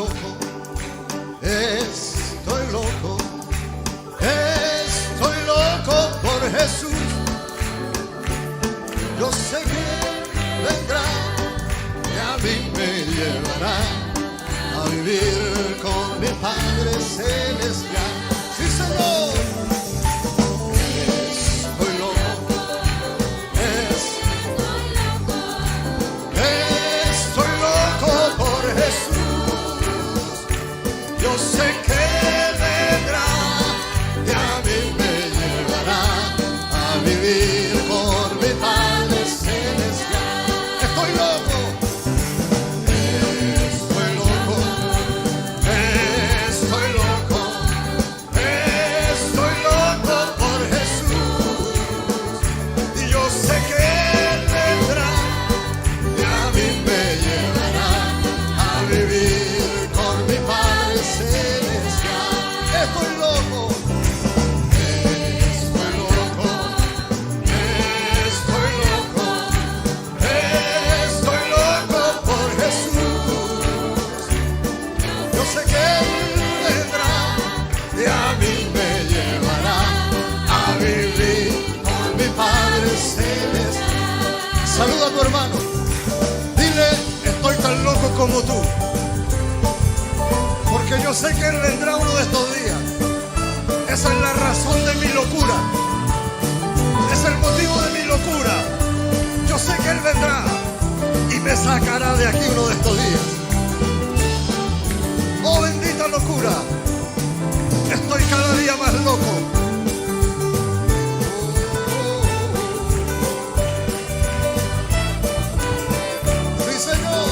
loco, estoy loco, estoy loco por Jesús. Yo sé que vendrá y a mí me llevará a vivir con mi Padre Celestial. Sí, Señor. Estoy loco, estoy loco por Jesús. Yo sé que vendrá y a mí me llevará a vivir con mi Padre Celestial. Estoy loco, estoy loco, estoy loco, estoy loco por Jesús. Y yo sé que Él vendrá y a mí me llevará a vivir con mi Padre Celestial. Estoy loco, estoy loco, estoy loco, estoy loco por Jesús. Yo sé que Él vendrá y a mí me llevará a vivir con mi Padre Celestial. Saluda a tu hermano, dile: estoy tan loco como tú, porque yo sé que Él vendrá uno de estos días. Esa es la razón de mi locura, es el motivo de mi locura. Yo sé que Él vendrá y me sacará de aquí uno de estos días. Oh, bendita locura, estoy cada día más loco. Sí, Señor,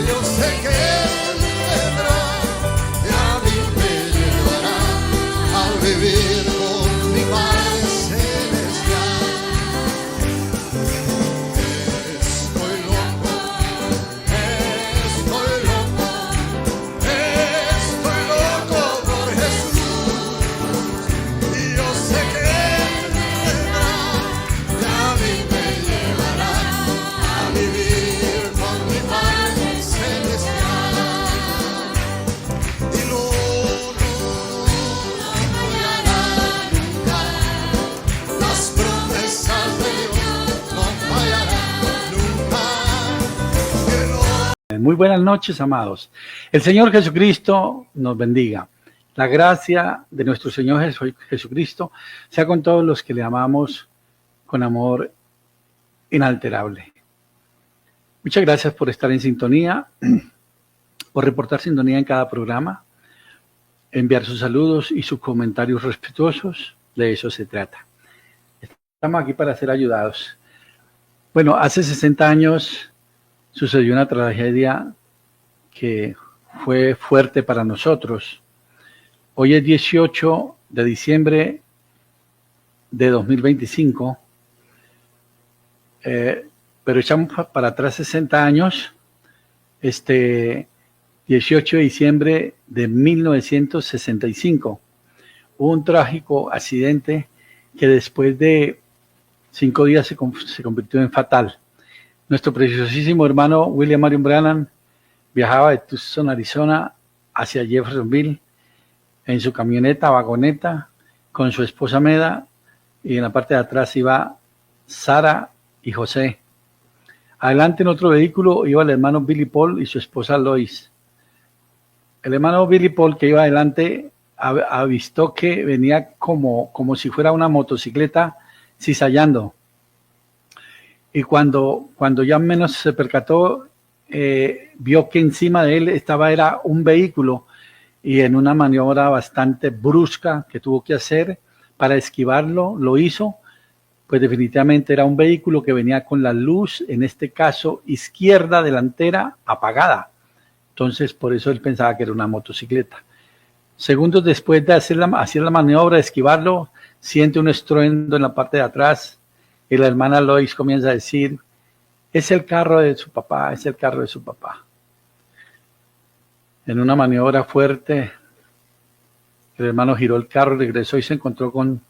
yo sé que Él vendrá y a mí me llevará a vivir con mi Padre Celestial. Estoy loco, estoy loco, estoy loco por Jesús. Y yo sé que Él vendrá y a mí me llevará a vivir con mi Padre Celestial. Y no fallará nunca, las promesas de Dios no fallarán nunca. Que no. Muy buenas noches, amados. El Señor Jesucristo nos bendiga. La gracia de nuestro Señor Jesucristo sea con todos los que le amamos con amor inalterable. Muchas gracias por estar en sintonía, por reportar sintonía en cada programa, enviar sus saludos y sus comentarios respetuosos. De eso se trata. Estamos aquí para ser ayudados. Bueno, hace 60 años sucedió una tragedia que fue fuerte para nosotros. Hoy es 18 de diciembre de 2025, pero echamos para atrás 60 años, 18 de diciembre de 1965. Hubo un trágico accidente que después de 5 días se convirtió en fatal. Nuestro preciosísimo hermano William Marion Branham viajaba de Tucson, Arizona, hacia Jeffersonville en su camioneta, vagoneta, con su esposa Meda, y en la parte de atrás iba Sara y José. Adelante en otro vehículo iba el hermano Billy Paul y su esposa Lois. El hermano Billy Paul, que iba adelante, avistó que venía como si fuera una motocicleta cizallando. Y cuando ya menos se percató, vio que encima de él era un vehículo, y en una maniobra bastante brusca que tuvo que hacer para esquivarlo, lo hizo. Pues definitivamente era un vehículo que venía con la luz, en este caso izquierda delantera, apagada. Entonces por eso él pensaba que era una motocicleta. Segundos después de hacer la maniobra de esquivarlo, siente un estruendo en la parte de atrás, y la hermana Lois comienza a decir: es el carro de su papá, es el carro de su papá. En una maniobra fuerte, el hermano giró el carro, regresó y se encontró con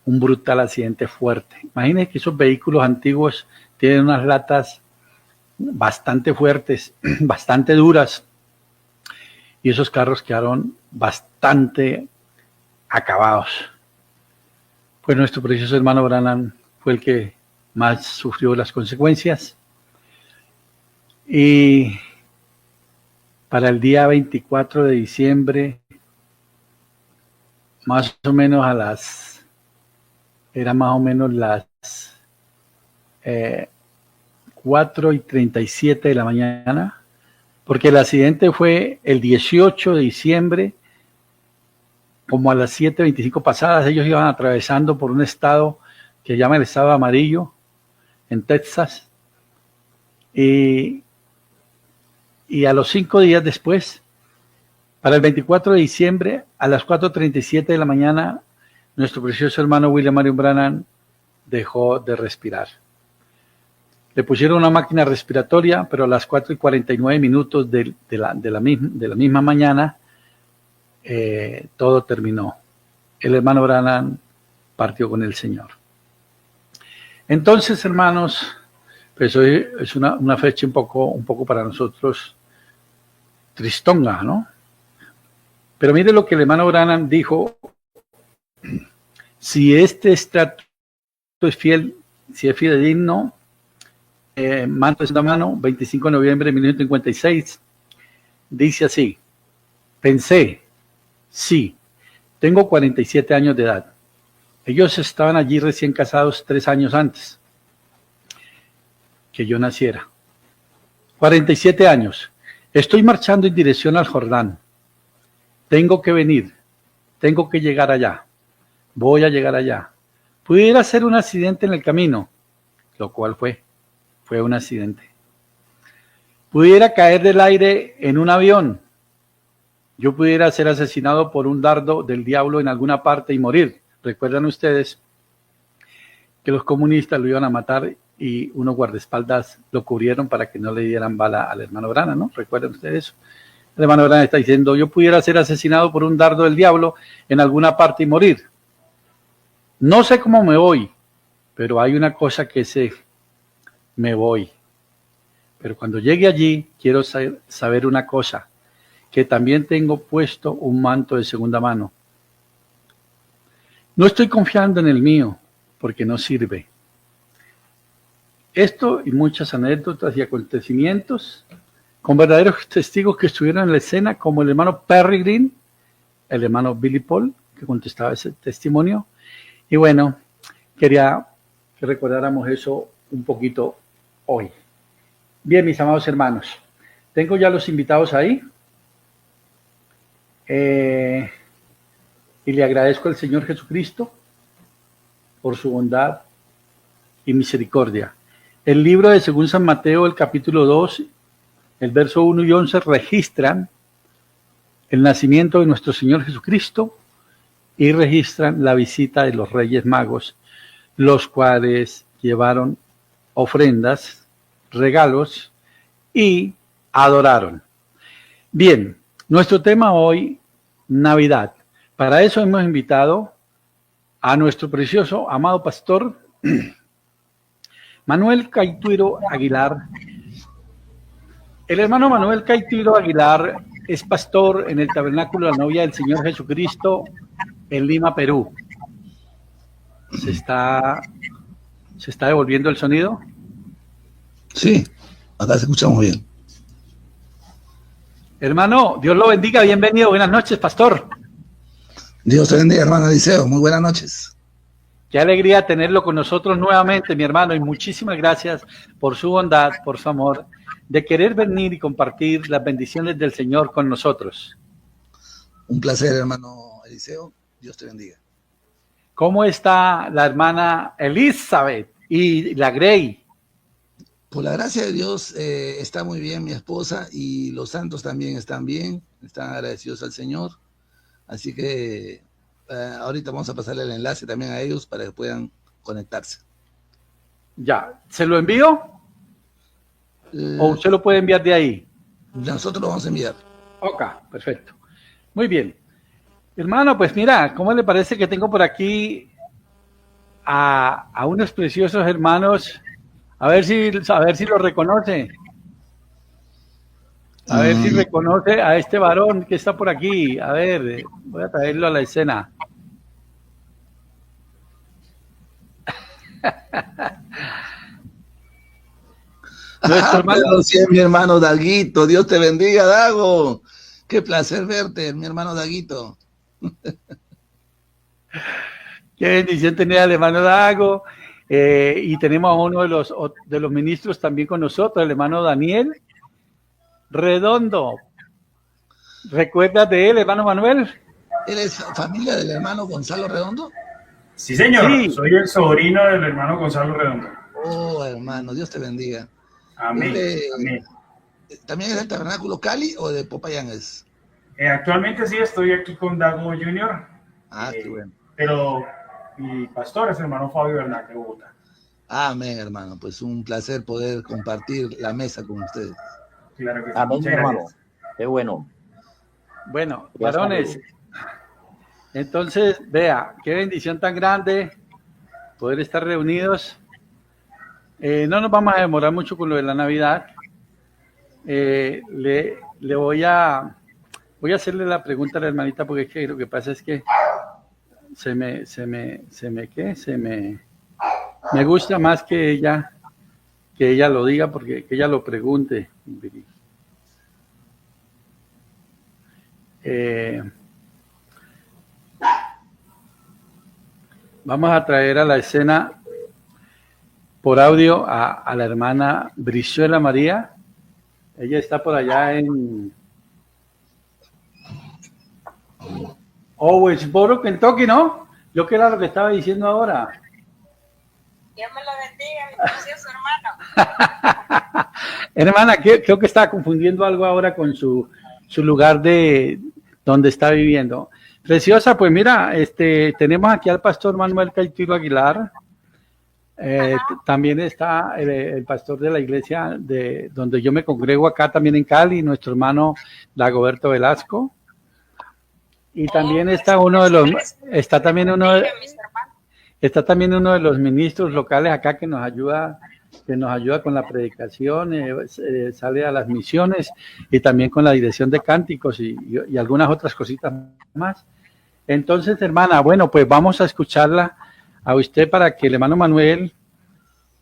un brutal accidente fuerte. Imagínense que esos vehículos antiguos tienen unas latas bastante fuertes, bastante duras, y esos carros quedaron bastante acabados. Pues nuestro precioso hermano Branham fue el que más sufrió las consecuencias. Y para el día 24 de diciembre, más o menos eran más o menos las 4:37 de la mañana, porque el accidente fue el 18 de diciembre, como a las 7:25 pasadas. Ellos iban atravesando por un estado que se llama el estado amarillo, en Texas, y a los 5 días después, para el 24 de diciembre, a las 4:37 de la mañana, nuestro precioso hermano William Marion Branham dejó de respirar. Le pusieron una máquina respiratoria, pero a las 4:49 de la misma mañana, todo terminó. El hermano Branham partió con el Señor. Entonces, hermanos, pues hoy es una fecha un poco para nosotros tristonga, ¿no? Pero mire lo que el hermano Branham dijo: si este estrato es fiel, si es fidedigno, manto de segunda mano, 25 de noviembre de 1956, dice así: pensé, sí, tengo 47 años de edad. Ellos estaban allí recién casados 3 años antes que yo naciera. 47 años. Estoy marchando en dirección al Jordán. Tengo que venir. Tengo que llegar allá. Voy a llegar allá. Pudiera ser un accidente en el camino, lo cual fue un accidente. Pudiera caer del aire en un avión. Yo pudiera ser asesinado por un dardo del diablo en alguna parte y morir. ¿Recuerdan ustedes que los comunistas lo iban a matar y unos guardaespaldas lo cubrieron para que no le dieran bala al hermano Branham, ¿no? ¿Recuerdan ustedes eso? El hermano Branham está diciendo: yo pudiera ser asesinado por un dardo del diablo en alguna parte y morir. No sé cómo me voy, pero hay una cosa que sé: me voy. Pero cuando llegue allí, quiero saber una cosa, que también tengo puesto un manto de segunda mano. No estoy confiando en el mío, porque no sirve. Esto y muchas anécdotas y acontecimientos con verdaderos testigos que estuvieron en la escena, como el hermano Peregrine, el hermano Billy Paul, que contestaba ese testimonio. Y bueno, quería que recordáramos eso un poquito hoy. Bien, mis amados hermanos, tengo ya los invitados ahí. Y le agradezco al Señor Jesucristo por su bondad y misericordia. El libro de según San Mateo, el capítulo 2, el verso 1 y 11, registran el nacimiento de nuestro Señor Jesucristo y registran la visita de los Reyes Magos, los cuales llevaron ofrendas, regalos y adoraron. Bien, nuestro tema hoy, Navidad. Para eso hemos invitado a nuestro precioso, amado pastor Manuel Caituiro Aguilar. El hermano Manuel Caituiro Aguilar es pastor en el Tabernáculo de la Novia del Señor Jesucristo en Lima, Perú. ¿Se está devolviendo el sonido? Sí, acá se escucha muy bien. Hermano, Dios lo bendiga, bienvenido, buenas noches, pastor. Dios te bendiga, hermano Eliseo, muy buenas noches. Qué alegría tenerlo con nosotros nuevamente, mi hermano, y muchísimas gracias por su bondad, por su amor, de querer venir y compartir las bendiciones del Señor con nosotros. Un placer, hermano Eliseo, Dios te bendiga. ¿Cómo está la hermana Elizabeth y la Grey? Por la gracia de Dios está muy bien mi esposa, y los santos también están bien, están agradecidos al Señor. Así que ahorita vamos a pasarle el enlace también a ellos para que puedan conectarse. Ya, ¿se lo envío? ¿O usted lo puede enviar de ahí? Nosotros lo vamos a enviar. Ok, perfecto. Muy bien. Hermano, pues mira, ¿cómo le parece que tengo por aquí a unos preciosos hermanos? A ver si lo reconoce. A ver si reconoce a este varón que está por aquí. A ver, voy a traerlo a la escena. Nuestro hermano, Pero sí, mi hermano Daguito, Dios te bendiga, Dago. Qué placer verte, mi hermano Daguito. qué bendición tener al hermano Dago. Y tenemos a uno de los ministros también con nosotros, el hermano Daniel Redondo. ¿Recuerdas de él, hermano Manuel? ¿Eres familia del hermano Gonzalo Redondo? Sí, señor. Sí. Soy el sobrino del hermano Gonzalo Redondo. Oh, hermano, Dios te bendiga. Amén. Amén. ¿También es del Tabernáculo Cali o de Popayán? Actualmente sí estoy aquí con Dago Junior. Qué bueno. Pero mi pastor es el hermano Fabio Bernal de Bogotá. Amén, hermano. Pues un placer poder compartir la mesa con ustedes. Claro que sí. Amén, Muchas hermano. gracias. Qué bueno. Bueno, varones, entonces, vea, qué bendición tan grande poder estar reunidos. No nos vamos a demorar mucho con lo de la Navidad. Le voy a hacerle la pregunta a la hermanita porque es que lo que pasa es que me gusta más que ella lo diga porque que ella lo pregunte. Vamos a traer a la escena por audio a la hermana Brizuela María. Ella está por allá en Owensboro, Kentucky, ¿no? Yo que era lo que estaba diciendo ahora. Dios me lo bendiga, mi precioso hermano. Hermana, creo que estaba confundiendo algo ahora con su lugar de donde está viviendo. Preciosa, pues mira, tenemos aquí al pastor Manuel Caetiro Aguilar. También está el pastor de la iglesia de donde yo me congrego acá también en Cali, nuestro hermano Dagoberto Velasco. Y también está también uno de los ministros locales acá que nos ayuda con la predicación, sale a las misiones y también con la dirección de cánticos y algunas otras cositas más. Entonces, hermana, bueno, pues vamos a escucharla a usted para que el hermano Manuel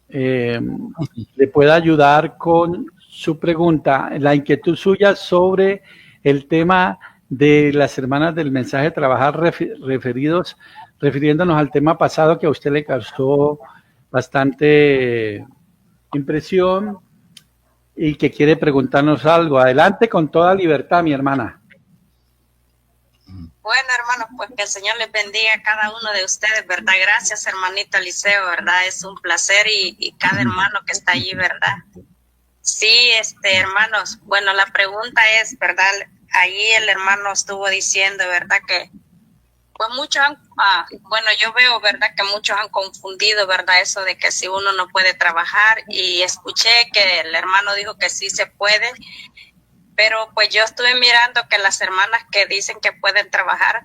le pueda ayudar con su pregunta, la inquietud suya sobre el tema de las hermanas del mensaje de trabajar refiriéndonos al tema pasado que a usted le causó bastante impresión y que quiere preguntarnos algo. Adelante con toda libertad, mi hermana. Bueno, hermano, pues que el Señor les bendiga a cada uno de ustedes, ¿verdad? Gracias, hermanito Eliseo, ¿verdad? Es un placer y cada hermano que está allí, ¿verdad? Sí, hermanos, bueno, la pregunta es, ¿verdad? Ahí el hermano estuvo diciendo, ¿verdad? Que pues muchos yo veo, ¿verdad? Que muchos han confundido, ¿verdad? Eso de que si uno no puede trabajar, y escuché que el hermano dijo que sí se puede, pero pues yo estuve mirando que las hermanas que dicen que pueden trabajar,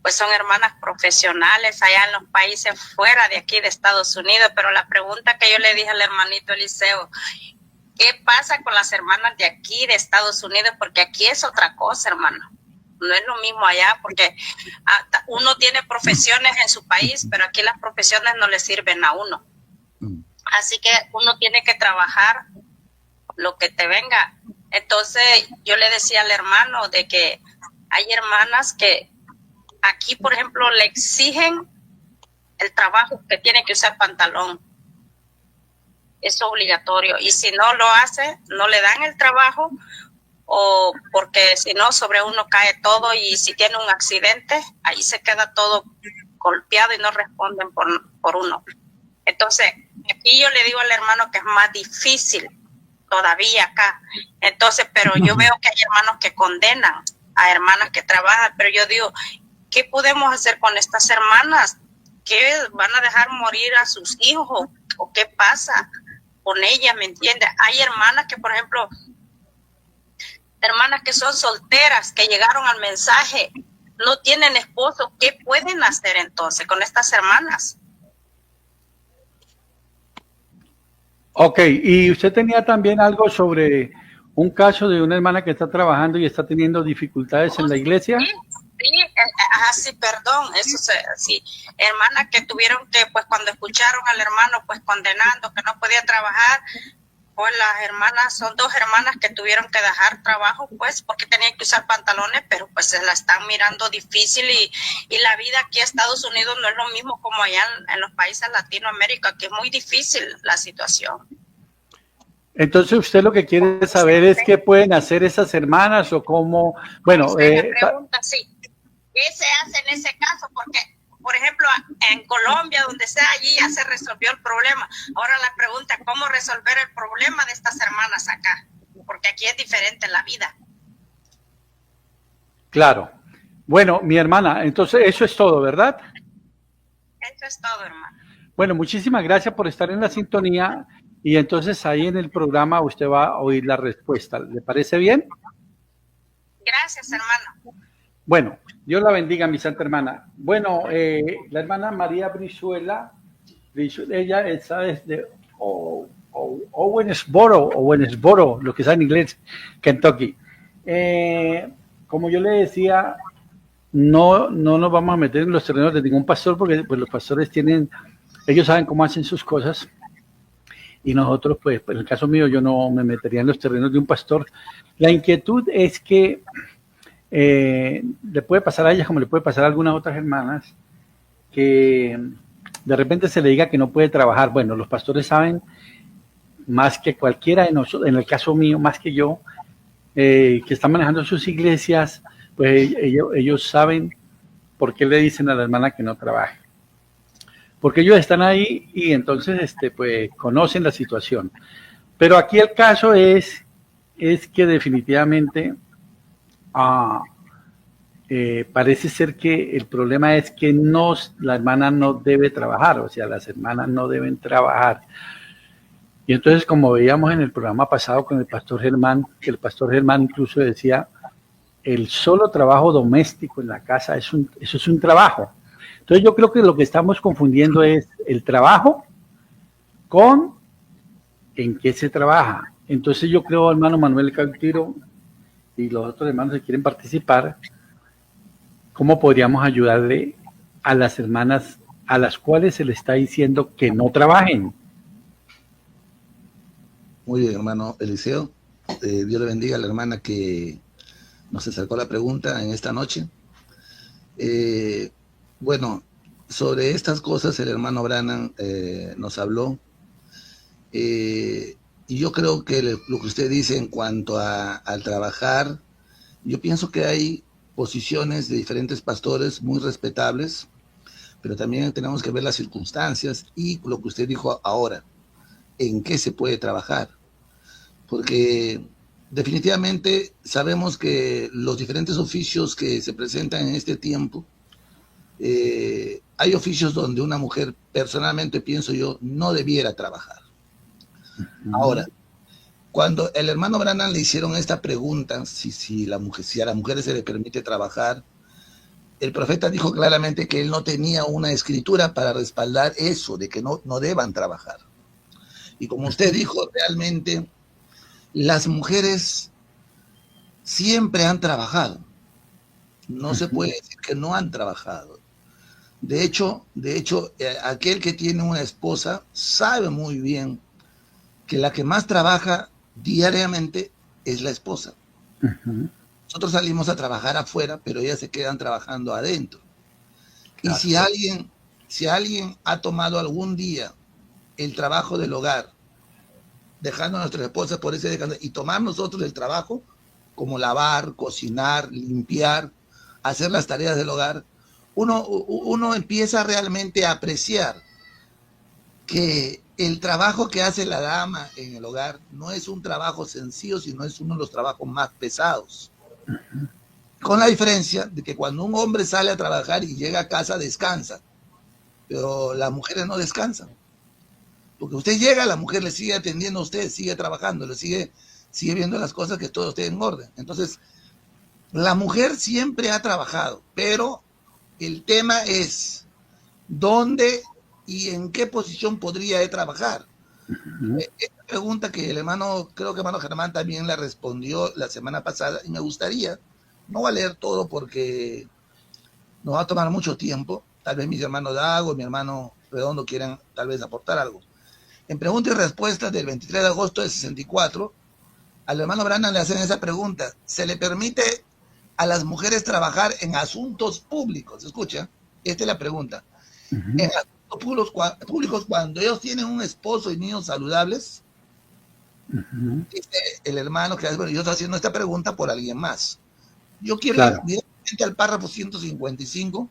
pues son hermanas profesionales allá en los países fuera de aquí de Estados Unidos, pero la pregunta que yo le dije al hermanito Eliseo, ¿qué pasa con las hermanas de aquí de Estados Unidos? Porque aquí es otra cosa, hermano. No es lo mismo allá, porque uno tiene profesiones en su país, pero aquí las profesiones no le sirven a uno. Así que uno tiene que trabajar lo que te venga. Entonces yo le decía al hermano de que hay hermanas que aquí, por ejemplo, le exigen el trabajo que tiene que usar pantalón. Es obligatorio. Y si no lo hace, no le dan el trabajo, o porque si no, sobre uno cae todo, y si tiene un accidente, ahí se queda todo golpeado y no responden por uno. Entonces, aquí yo le digo al hermano que es más difícil todavía acá. Entonces, pero yo veo que hay hermanos que condenan a hermanas que trabajan, pero yo digo, ¿qué podemos hacer con estas hermanas? ¿Qué van a dejar morir a sus hijos o qué pasa con ellas? ¿Me entiendes? Hay hermanas que, por ejemplo, hermanas que son solteras, que llegaron al mensaje, no tienen esposo. ¿Qué pueden hacer entonces con estas hermanas? Ok, y usted tenía también algo sobre un caso de una hermana que está trabajando y está teniendo dificultades en la iglesia. Sí, perdón, sí, hermanas que tuvieron que, pues cuando escucharon al hermano, pues condenando que no podía trabajar, pues las hermanas, son 2 hermanas que tuvieron que dejar trabajo, pues, porque tenían que usar pantalones, pero pues se la están mirando difícil y la vida aquí en Estados Unidos no es lo mismo como allá en los países de Latinoamérica, que es muy difícil la situación. Entonces usted lo que quiere saber es qué pueden hacer esas hermanas o cómo, bueno, pregunta, sí. ¿Qué se hace en ese caso? Porque, por ejemplo, en Colombia, donde sea, allí ya se resolvió el problema. Ahora la pregunta, ¿cómo resolver el problema de estas hermanas acá? Porque aquí es diferente la vida. Claro. Bueno, mi hermana, entonces eso es todo, ¿verdad? Eso es todo, hermano. Bueno, muchísimas gracias por estar en la sintonía y entonces ahí en el programa usted va a oír la respuesta. ¿Le parece bien? Gracias, hermano. Bueno, Dios la bendiga, mi santa hermana. Bueno, la hermana María Brizuela, ella está desde Owensboro, lo que está en inglés, Kentucky. Como yo le decía, no nos vamos a meter en los terrenos de ningún pastor, porque pues, los pastores ellos saben cómo hacen sus cosas, y nosotros, pues, en el caso mío, yo no me metería en los terrenos de un pastor. La inquietud es que le puede pasar a ella como le puede pasar a algunas otras hermanas, que de repente se le diga que no puede trabajar. Bueno, los pastores saben más que cualquiera de nosotros, en el caso mío, más que yo, que están manejando sus iglesias, pues ellos saben por qué le dicen a la hermana que no trabaje. Porque ellos están ahí y entonces pues conocen la situación. Pero aquí el caso es que definitivamente parece ser que el problema es que la hermana no debe trabajar, o sea, las hermanas no deben trabajar. Y entonces, como veíamos en el programa pasado con el pastor Germán, que el pastor Germán incluso decía, el solo trabajo doméstico en la casa, eso es un trabajo. Entonces yo creo que lo que estamos confundiendo es el trabajo con en qué se trabaja. Entonces yo creo, hermano Manuel Cautiro, y los otros hermanos que quieren participar, ¿cómo podríamos ayudarle a las hermanas a las cuales se le está diciendo que no trabajen? Muy bien, hermano Eliseo. Dios le bendiga a la hermana que nos acercó la pregunta en esta noche. Bueno, sobre estas cosas el hermano Branham nos habló. Y yo creo que lo que usted dice en cuanto al trabajar, yo pienso que hay posiciones de diferentes pastores muy respetables, pero también tenemos que ver las circunstancias y lo que usted dijo ahora, en qué se puede trabajar. Porque definitivamente sabemos que los diferentes oficios que se presentan en este tiempo, hay oficios donde una mujer, personalmente pienso yo, no debiera trabajar. Ahora, cuando el hermano Branham le hicieron esta pregunta, si a las mujeres se les permite trabajar, el profeta dijo claramente que él no tenía una escritura para respaldar eso, de que no deban trabajar. Y como usted dijo, realmente las mujeres siempre han trabajado. No se puede decir que no han trabajado. De hecho, aquel que tiene una esposa sabe muy bien que la que más trabaja diariamente es la esposa. Nosotros salimos a trabajar afuera, pero ellas se quedan trabajando adentro. Claro. Y si alguien ha tomado algún día el trabajo del hogar, dejando a nuestras esposas por ese descanso, y tomar nosotros el trabajo, como lavar, cocinar, limpiar, hacer las tareas del hogar, uno empieza realmente a apreciar que el trabajo que hace la dama en el hogar no es un trabajo sencillo, sino es uno de los trabajos más pesados. Con la diferencia de que cuando un hombre sale a trabajar y llega a casa, descansa, pero las mujeres no descansan. Porque usted llega, la mujer le sigue atendiendo a usted, sigue trabajando, le sigue viendo las cosas, que todo esté en orden. Entonces, la mujer siempre ha trabajado, pero el tema es dónde y en qué posición podría trabajar. pregunta que el hermano, creo que hermano Germán también la respondió la semana pasada, y me gustaría, no voy a leer todo porque nos va a tomar mucho tiempo, tal vez mis hermanos Dago, mi hermano Redondo quieran tal vez aportar algo. En pregunta y respuesta del 23 de agosto de 64, al hermano Branham le hacen esa pregunta: ¿se le permite a las mujeres trabajar en asuntos públicos? Escucha, esta es la pregunta. En asuntos públicos cuando ellos tienen un esposo y niños saludables. Dice el hermano que bueno, yo estoy haciendo esta pregunta por alguien más. Yo quiero ir directamente al párrafo 155,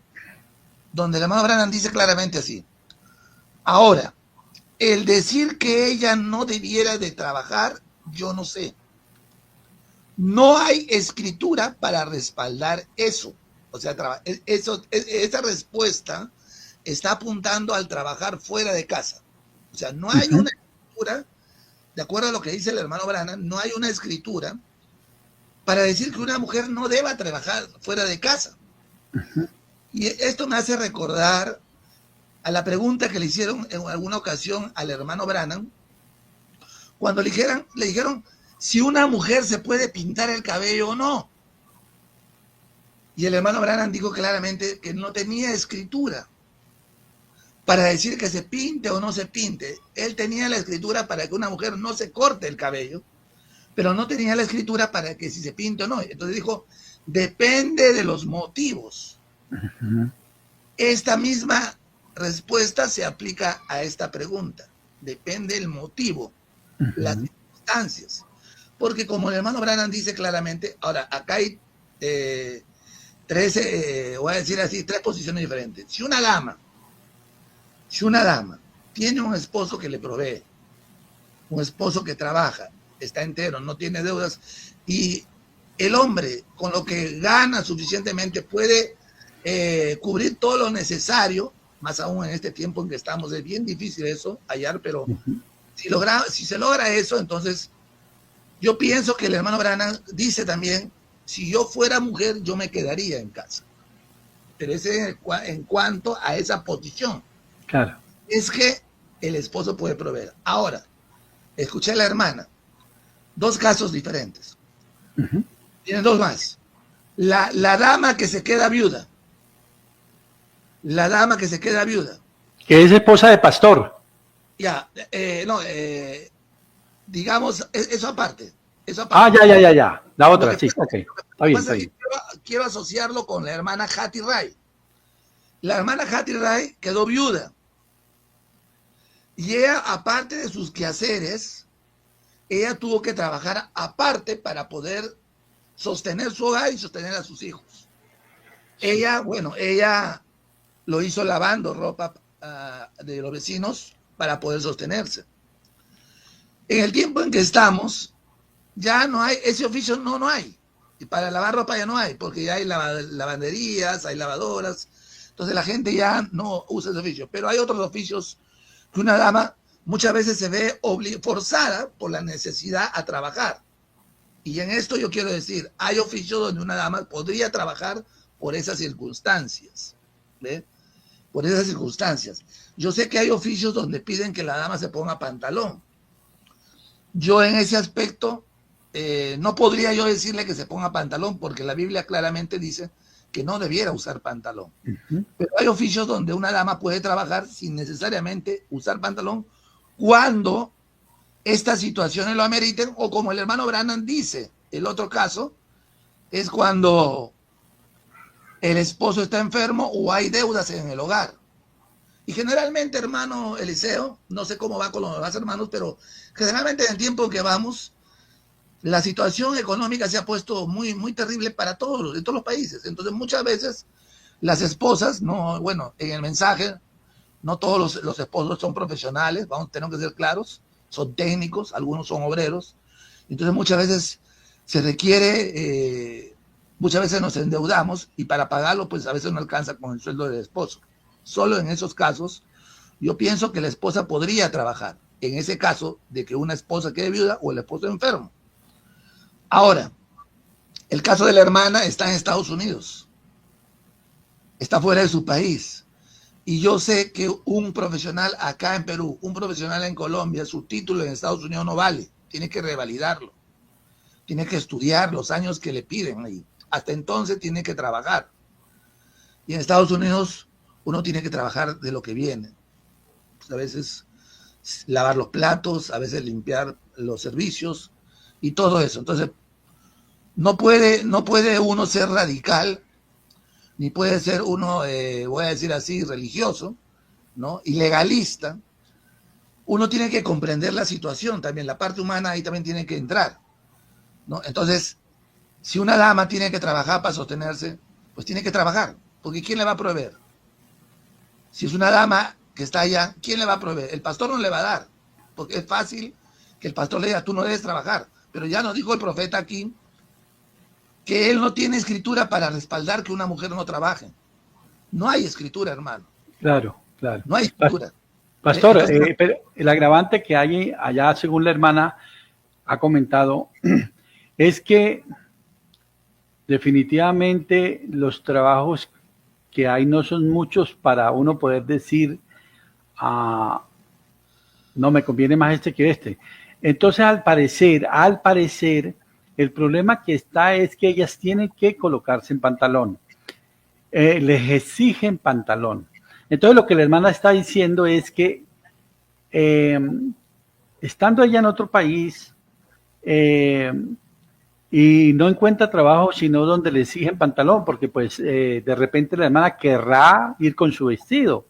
donde el hermano Branham dice claramente así: ahora, el decir que ella no debiera de trabajar, yo no sé. No hay escritura para respaldar eso. O sea, esa respuesta está apuntando al trabajar fuera de casa. O sea, no hay una escritura, de acuerdo a lo que dice el hermano Branham, no hay una escritura para decir que una mujer no deba trabajar fuera de casa. Y esto me hace recordar a la pregunta que le hicieron en alguna ocasión al hermano Branham, cuando le dijeron si una mujer se puede pintar el cabello o no. Y el hermano Branham dijo claramente que no tenía escritura para decir que se pinte o no se pinte. Él tenía la escritura para que una mujer no se corte el cabello, pero no tenía la escritura para que si se pinte o no. Entonces dijo, depende de los motivos. Esta misma respuesta se aplica a esta pregunta. Depende del motivo, las circunstancias. Porque como el hermano Branham dice claramente, ahora acá hay voy a decir así, tres posiciones diferentes. Si una dama tiene un esposo que le provee, un esposo que trabaja, está entero, no tiene deudas, y el hombre con lo que gana suficientemente puede cubrir todo lo necesario, más aún en este tiempo en que estamos, es bien difícil eso, hallar, pero si se logra eso, entonces yo pienso que el hermano Branham dice también, si yo fuera mujer, yo me quedaría en casa. Pero ese en cuanto a esa posición. Claro. Es que el esposo puede proveer. Ahora, escuché a la hermana. Dos casos diferentes. Tienen dos más. La dama que se queda viuda. La dama que se queda viuda. Que es esposa de pastor. Ya, digamos, eso aparte. Eso aparte. Ya. La otra, sí, ok. Está bien. Quiero asociarlo con la hermana Hattie Ray. La hermana Hattie Ray quedó viuda. Y ella, aparte de sus quehaceres, ella tuvo que trabajar aparte para poder sostener su hogar y sostener a sus hijos. Ella lo hizo lavando ropa de los vecinos para poder sostenerse. En el tiempo en que estamos, ya no hay, ese oficio no hay. Y para lavar ropa ya no hay, porque ya hay lavanderías, hay lavadoras. Entonces la gente ya no usa ese oficio. Pero hay otros oficios que una dama muchas veces se ve forzada por la necesidad a trabajar. Y en esto yo quiero decir, hay oficios donde una dama podría trabajar por esas circunstancias. ¿Ve? Por esas circunstancias. Yo sé que hay oficios donde piden que la dama se ponga pantalón. Yo en ese aspecto no podría yo decirle que se ponga pantalón porque la Biblia claramente dice que no debiera usar pantalón. Pero hay oficios donde una dama puede trabajar sin necesariamente usar pantalón cuando estas situaciones lo ameriten, o como el hermano Branham dice, el otro caso es cuando el esposo está enfermo o hay deudas en el hogar. Y generalmente, hermano Eliseo, no sé cómo va con los demás hermanos, pero generalmente en el tiempo en que vamos, la situación económica se ha puesto muy, muy terrible para todos los países. Entonces, muchas veces las esposas, en el mensaje, no todos los esposos son profesionales, tenemos que ser claros, son técnicos, algunos son obreros. Entonces, muchas veces se requiere, muchas veces nos endeudamos y para pagarlo, pues a veces no alcanza con el sueldo del esposo. Solo en esos casos, yo pienso que la esposa podría trabajar. En ese caso de que una esposa quede viuda o el esposo enfermo. Ahora, el caso de la hermana está en Estados Unidos. Está fuera de su país. Y yo sé que un profesional acá en Perú, un profesional en Colombia, su título en Estados Unidos no vale. Tiene que revalidarlo. Tiene que estudiar los años que le piden ahí. Hasta entonces tiene que trabajar. Y en Estados Unidos uno tiene que trabajar de lo que viene. Pues a veces lavar los platos, a veces limpiar los servicios y todo eso. Entonces, no puede uno ser radical, ni puede ser uno, voy a decir así, religioso, ¿no? Y legalista. Uno tiene que comprender la situación también, la parte humana ahí también tiene que entrar, ¿no? Entonces, si una dama tiene que trabajar para sostenerse, pues tiene que trabajar, porque ¿quién le va a proveer? Si es una dama que está allá, ¿quién le va a proveer? El pastor no le va a dar, porque es fácil que el pastor le diga, tú no debes trabajar, pero ya nos dijo el profeta aquí que él no tiene escritura para respaldar que una mujer no trabaje. No hay escritura, hermano. Claro, claro. No hay escritura. Pastor, Entonces, pero el agravante que hay allá, según la hermana ha comentado, es que definitivamente los trabajos que hay no son muchos para uno poder decir, no me conviene más este que este. Entonces, al parecer, el problema que está es que ellas tienen que colocarse en pantalón. Les exigen pantalón. Entonces, lo que la hermana está diciendo es que estando ella en otro país y no encuentra trabajo sino donde le exigen pantalón, porque pues de repente la hermana querrá ir con su vestido,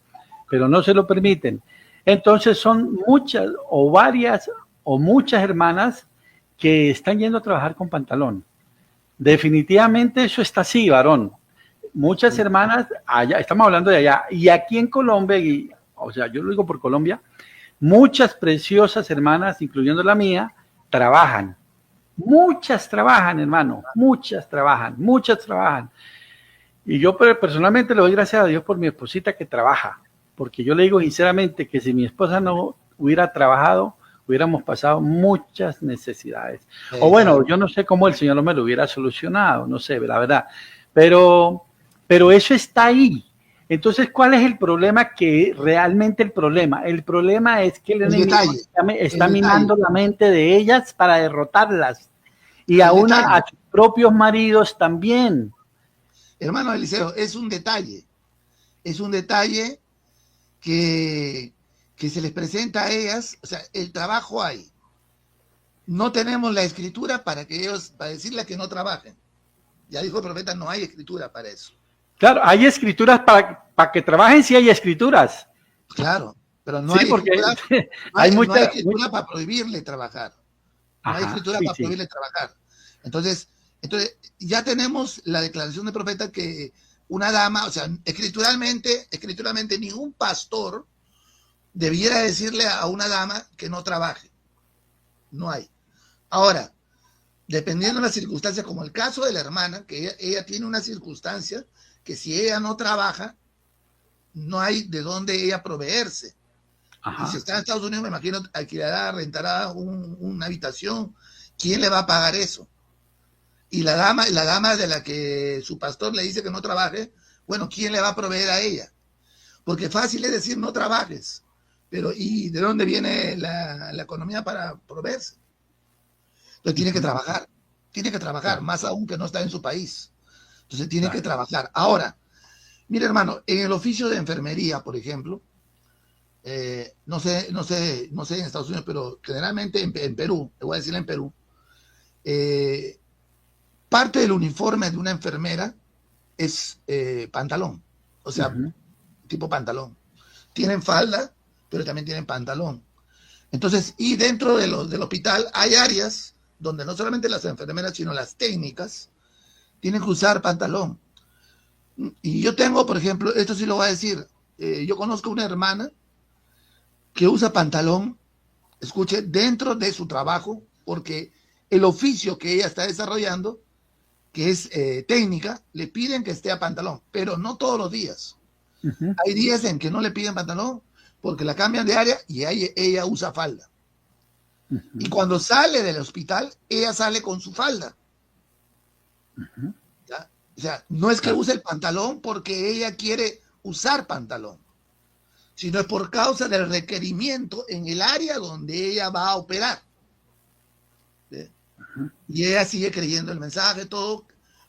pero no se lo permiten. Entonces son muchas o varias o muchas hermanas que están yendo a trabajar con pantalón. Definitivamente eso está así, varón. Muchas hermanas allá, estamos hablando de allá, y aquí en Colombia, o sea, yo lo digo por Colombia, muchas preciosas hermanas, incluyendo la mía, trabajan. Muchas trabajan, hermano, muchas trabajan. Y yo personalmente le doy gracias a Dios por mi esposita que trabaja, porque yo le digo sinceramente que si mi esposa no hubiera trabajado, hubiéramos pasado muchas necesidades. O bueno, yo no sé cómo el Señor no me lo hubiera solucionado, no sé, la verdad. Pero eso está ahí. Entonces, ¿cuál es el problema? Que realmente el problema es que el enemigo está minando la mente de ellas para derrotarlas. Y aún a sus propios maridos también. Hermano Eliseo, es un detalle que se les presenta a ellas. O sea, el trabajo hay. No tenemos la escritura para decirles que no trabajen. Ya dijo el profeta, no hay escritura para eso. Claro, hay escrituras para que trabajen, sí hay escrituras. Claro, pero no sí, hay porque escritura, hay no hay escritura para prohibirle trabajar. No hay escritura para prohibirle trabajar. Entonces, ya tenemos la declaración del profeta que una dama, o sea, escrituralmente ningún pastor debiera decirle a una dama que no trabaje. No hay. Ahora, dependiendo de las circunstancias, como el caso de la hermana, que ella tiene una circunstancia que si ella no trabaja, no hay de dónde ella proveerse. Y si está en Estados Unidos, me imagino alquilará, rentará una habitación. ¿Quién le va a pagar eso? Y la dama de la que su pastor le dice que no trabaje, bueno, ¿quién le va a proveer a ella? Porque fácil es decir no trabajes, pero ¿y de dónde viene la economía para proveerse? Entonces tiene que trabajar, más aún que no está en su país. Entonces tiene que trabajar. Ahora, mire hermano, en el oficio de enfermería, por ejemplo, no sé en Estados Unidos, pero generalmente en Perú, te voy a decir en Perú, parte del uniforme de una enfermera es pantalón, o sea, tipo pantalón. Tienen falda, pero también tienen pantalón. Entonces, y dentro del hospital hay áreas donde no solamente las enfermeras, sino las técnicas tienen que usar pantalón. Y yo tengo, por ejemplo, esto sí lo voy a decir, yo conozco una hermana que usa pantalón, escuche, dentro de su trabajo, porque el oficio que ella está desarrollando, que es técnica, le piden que esté a pantalón, pero no todos los días. Hay días en que no le piden pantalón porque la cambian de área y ella usa falda. Y cuando sale del hospital, ella sale con su falda. ¿Ya? O sea, no es que use el pantalón porque ella quiere usar pantalón. sino es por causa del requerimiento en el área donde ella va a operar. ¿Sí? Y ella sigue creyendo el mensaje, todo,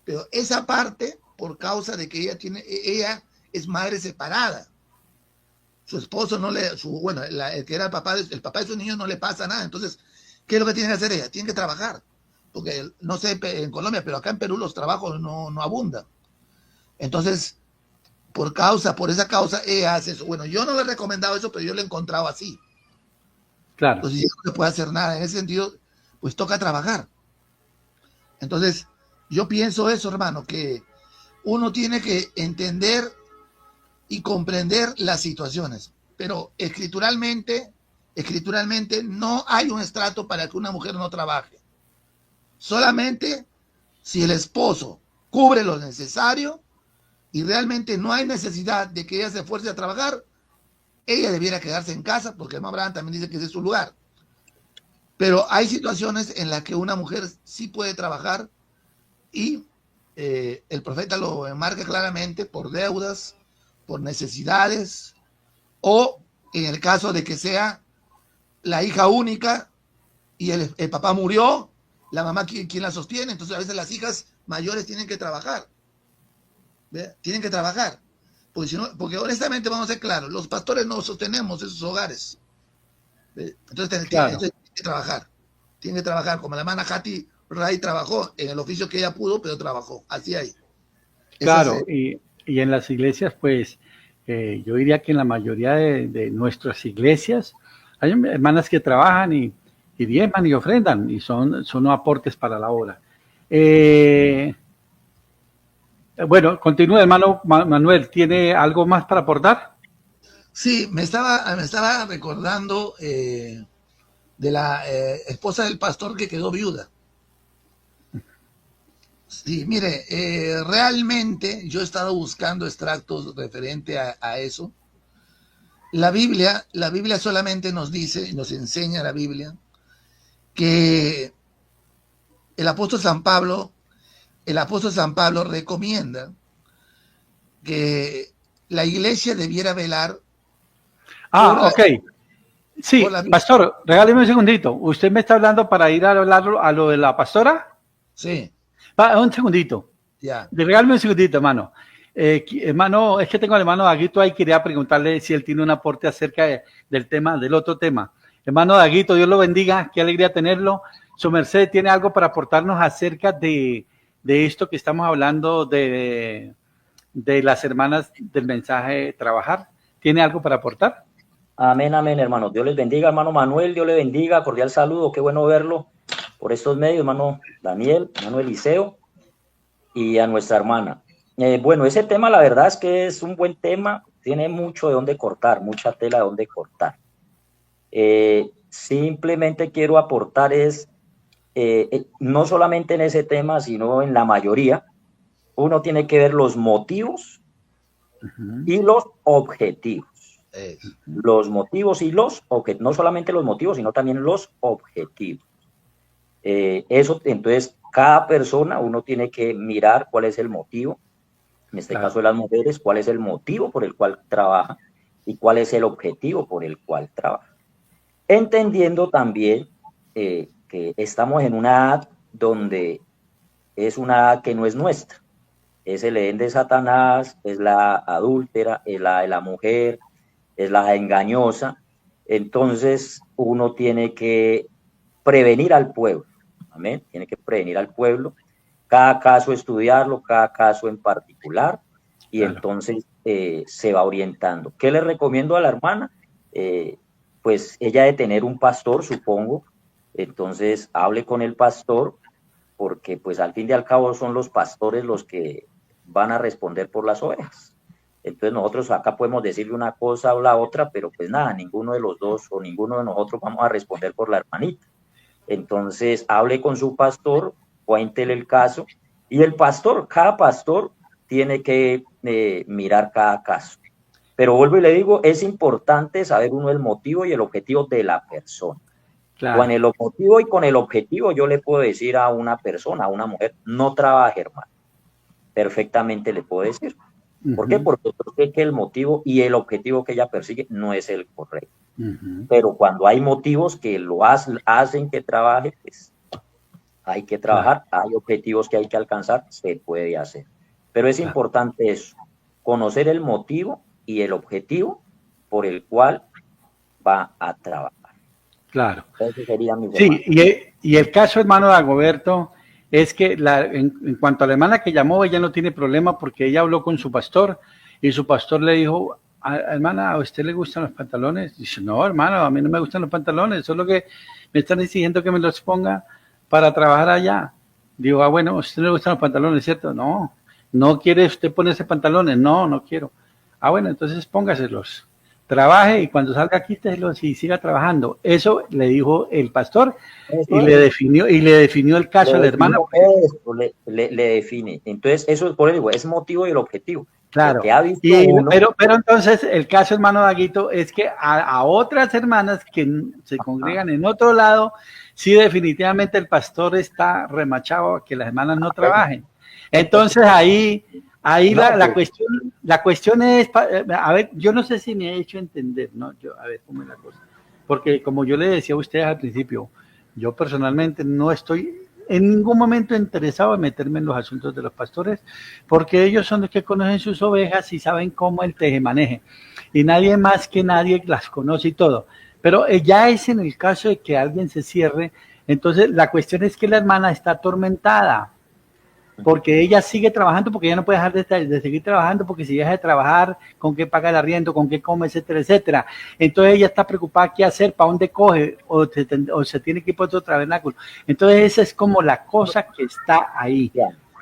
pero esa parte, por causa de que ella es madre separada. Su esposo no le, el que era el papá de sus niños no le pasa nada. Entonces, ¿qué es lo que tiene que hacer ella? Tiene que trabajar. Porque, no sé, en Colombia, pero acá en Perú los trabajos no abundan. Entonces, por esa causa, ella hace eso. Bueno, yo no le he recomendado eso, pero yo lo he encontrado así. Claro. Entonces, ya no se puede hacer nada. En ese sentido, pues toca trabajar. Entonces, yo pienso eso, hermano, que uno tiene que entender y comprender las situaciones. Pero escrituralmente no hay un estrato para que una mujer no trabaje. Solamente si el esposo cubre lo necesario y realmente no hay necesidad de que ella se esfuerce a trabajar, ella debiera quedarse en casa, porque el hermano Abraham también dice que ese es su lugar. Pero hay situaciones en las que una mujer sí puede trabajar y el profeta lo enmarca claramente por deudas, por necesidades, o en el caso de que sea la hija única y el papá murió, la mamá quien la sostiene. Entonces a veces las hijas mayores tienen que trabajar. ¿Ve? Tienen que trabajar. Porque honestamente vamos a ser claros, los pastores no sostenemos esos hogares. ¿Ve? Entonces tienen que trabajar. Tienen que trabajar, como la hermana Hati Ray trabajó en el oficio que ella pudo, pero trabajó. Así hay. Claro, y en las iglesias, pues, yo diría que en la mayoría de nuestras iglesias hay hermanas que trabajan y diezman y ofrendan, y son aportes para la obra. Bueno, continúa, hermano Manuel, ¿tiene algo más para aportar? Sí, me estaba recordando de la esposa del pastor que quedó viuda. Sí, mire, realmente yo he estado buscando extractos referente a eso. La Biblia solamente nos dice, nos enseña la Biblia, que el apóstol San Pablo recomienda que la iglesia debiera velar. Ok. Sí, pastor, regáleme un segundito. ¿Usted me está hablando para ir a hablar a lo de la pastora? Sí. Un segundito. Ya. Regálame un segundito, hermano. Hermano, es que tengo al hermano Daguito ahí, quería preguntarle si él tiene un aporte acerca del otro tema. Hermano Daguito, Dios lo bendiga, qué alegría tenerlo. Su merced tiene algo para aportarnos acerca de esto que estamos hablando de las hermanas del mensaje Trabajar. ¿Tiene algo para aportar? Amén, amén, hermano. Dios les bendiga, hermano Manuel, Dios le bendiga, cordial saludo, qué bueno verlo por estos medios, hermano Daniel, hermano Eliseo y a nuestra hermana. Bueno, ese tema la verdad es que es un buen tema, tiene mucho de dónde cortar, mucha tela de dónde cortar. Simplemente quiero aportar no solamente en ese tema, sino en la mayoría, uno tiene que ver los motivos y los objetivos. Los motivos y los objetivos, no solamente los motivos, sino también los objetivos. Eso, entonces, cada persona, uno tiene que mirar cuál es el motivo, en este caso de las mujeres, cuál es el motivo por el cual trabaja y cuál es el objetivo por el cual trabaja. Entendiendo también que estamos en una edad donde es una edad que no es nuestra, es el Edén de Satanás, es la adúltera, es la de la mujer, es la engañosa. Entonces uno tiene que prevenir al pueblo, amén, tiene que prevenir al pueblo, cada caso estudiarlo, cada caso en particular, y entonces se va orientando. ¿Qué le recomiendo a la hermana? Pues ella de tener un pastor, supongo, entonces hable con el pastor, porque pues al fin y al cabo son los pastores los que van a responder por las ovejas. Entonces nosotros acá podemos decirle una cosa o la otra, pero pues nada, ninguno de los dos o ninguno de nosotros vamos a responder por la hermanita. Entonces hable con su pastor, cuéntele el caso, y el pastor, cada pastor tiene que mirar cada caso. Pero vuelvo y le digo, es importante saber uno el motivo y el objetivo de la persona. Claro. Con el motivo y con el objetivo yo le puedo decir a una persona, a una mujer, no trabaje, hermano. Perfectamente le puedo decir. ¿Por qué? Porque yo sé que el motivo y el objetivo que ella persigue no es el correcto. Pero cuando hay motivos que lo hacen que trabaje, pues hay que trabajar, hay objetivos que hay que alcanzar, se puede hacer. Pero es importante eso, conocer el motivo y el objetivo por el cual va a trabajar. Claro. Ese sería mi sí, y el caso, hermano Dagoberto, es que en cuanto a la hermana que llamó, ella no tiene problema porque ella habló con su pastor y su pastor le dijo, hermana, ¿a usted le gustan los pantalones? Dice, no, hermano, a mí no me gustan los pantalones, solo que me están exigiendo que me los ponga para trabajar allá. Digo, bueno, ¿a usted no le gustan los pantalones, cierto? No, ¿no quiere usted ponerse pantalones? No, no quiero. Bueno, entonces póngaselos. Trabaje y cuando salga quíteselos y siga trabajando. Eso le dijo el pastor y le definió el caso a la hermana. Le define. Entonces, eso es por eso digo, es motivo y el objetivo. Claro. Pero entonces el caso, hermano Daguito, es que a otras hermanas que se congregan en otro lado, sí definitivamente el pastor está remachado a que las hermanas no trabajen. Entonces ahí la cuestión es, a ver, yo no sé si me he hecho entender, ¿no? A ver, ¿cómo es la cosa? Porque como yo le decía a ustedes al principio, yo personalmente no estoy en ningún momento interesado en meterme en los asuntos de los pastores, porque ellos son los que conocen sus ovejas y saben cómo el tejemaneje, y nadie más que nadie las conoce y todo. Pero ya es en el caso de que alguien se cierre, entonces la cuestión es que la hermana está atormentada, porque ella sigue trabajando, porque ella no puede dejar de seguir trabajando, porque si deja de trabajar, ¿con qué paga el arriendo? ¿Con qué come? Etcétera, etcétera. Entonces ella está preocupada qué hacer, para dónde coge, o se tiene que ir por otro tabernáculo. Entonces esa es como la cosa que está ahí.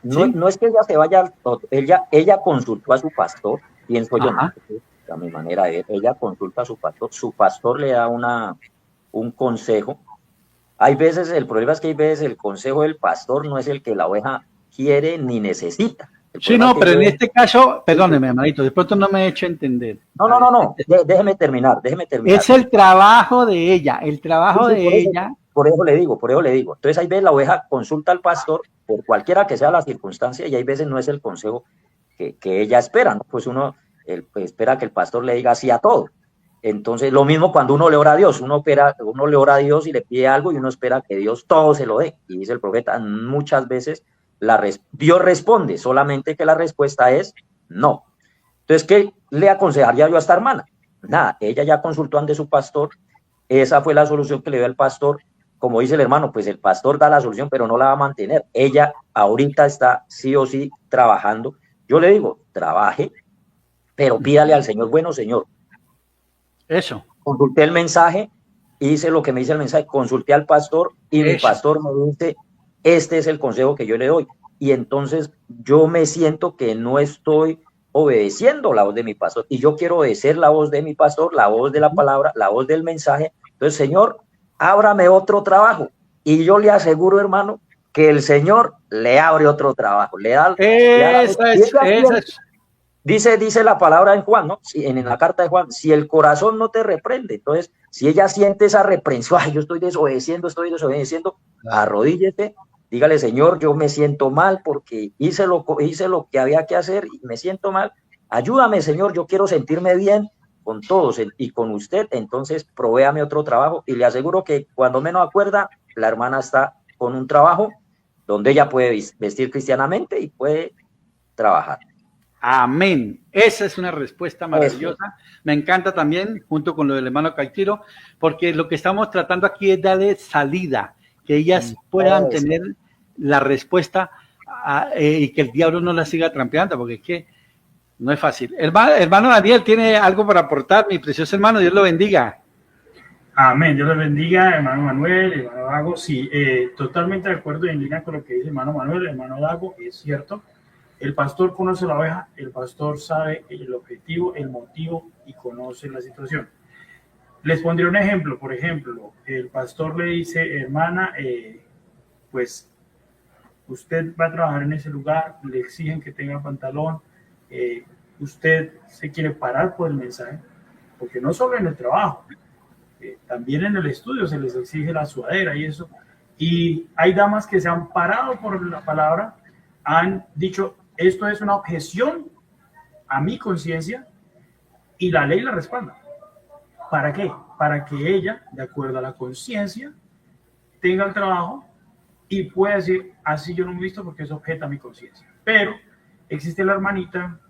No, ¿sí? No es que ella se vaya, ella consultó a su pastor, pienso yo, ¿no? A mi manera de ver, ella consulta a su pastor le da un consejo. Hay veces, el problema es que hay veces el consejo del pastor no es el que la oveja quiere ni necesita. Sí, no, pero en este caso, perdóneme, hermanito, de pronto no me he hecho entender. No, déjeme terminar. Es el trabajo de ella, ella. Por eso le digo. Entonces, hay veces la oveja consulta al pastor por cualquiera que sea la circunstancia y hay veces no es el consejo que ella espera, ¿no? Pues uno espera que el pastor le diga sí a todo. Entonces, lo mismo cuando uno le ora a Dios, uno le ora a Dios y le pide algo y uno espera que Dios todo se lo dé. Y dice el profeta, muchas veces Dios responde, solamente que la respuesta es no. Entonces, ¿qué le aconsejaría yo a esta hermana? Nada, ella ya consultó ante su pastor, esa fue la solución que le dio el pastor. Como dice el hermano, pues el pastor da la solución, pero no la va a mantener. Ella ahorita está sí o sí trabajando. Yo le digo, trabaje, pero pídale al Señor, bueno, Señor, eso. Consulté el mensaje, hice lo que me dice el mensaje, consulté al pastor y mi pastor me dice, este es el consejo que yo le doy. Y entonces yo me siento que no estoy obedeciendo la voz de mi pastor y yo quiero obedecer la voz de mi pastor, la voz de la palabra, la voz del mensaje. Entonces, Señor, ábrame otro trabajo. Y yo le aseguro, hermano, que el Señor le abre otro trabajo. Dice la palabra en Juan, ¿no? En la carta de Juan, si el corazón no te reprende, entonces, si ella siente esa reprensión, yo estoy desobedeciendo, arrodíllete, dígale, Señor, yo me siento mal porque hice lo que había que hacer y me siento mal, ayúdame, Señor, yo quiero sentirme bien con todos y con usted, entonces provéame otro trabajo y le aseguro que cuando menos acuerda, la hermana está con un trabajo donde ella puede vestir cristianamente y puede trabajar. Amén. Esa es una respuesta maravillosa. Me encanta también, junto con lo del hermano Caitiro, porque lo que estamos tratando aquí es darle salida, que ellas puedan tener la respuesta y que el diablo no la siga trampeando, porque es que no es fácil. Hermano Daniel, ¿tiene algo para aportar? Mi precioso hermano, Dios lo bendiga. Amén, Dios lo bendiga, hermano Manuel, hermano Dago. Sí, totalmente de acuerdo y en línea con lo que dice hermano Manuel, hermano Dago, es cierto. El pastor conoce la oveja, el pastor sabe el objetivo, el motivo y conoce la situación. Les pondré un ejemplo. Por ejemplo, el pastor le dice, hermana, pues usted va a trabajar en ese lugar, le exigen que tenga pantalón, usted se quiere parar por el mensaje, porque no solo en el trabajo, también en el estudio se les exige la sudadera y eso. Y hay damas que se han parado por la palabra, han dicho, esto es una objeción a mi conciencia y la ley la respalda. ¿Para qué? Para que ella, de acuerdo a la conciencia, tenga el trabajo y pueda decir, así yo no me he visto porque es objeto a mi conciencia. Pero existe la hermanita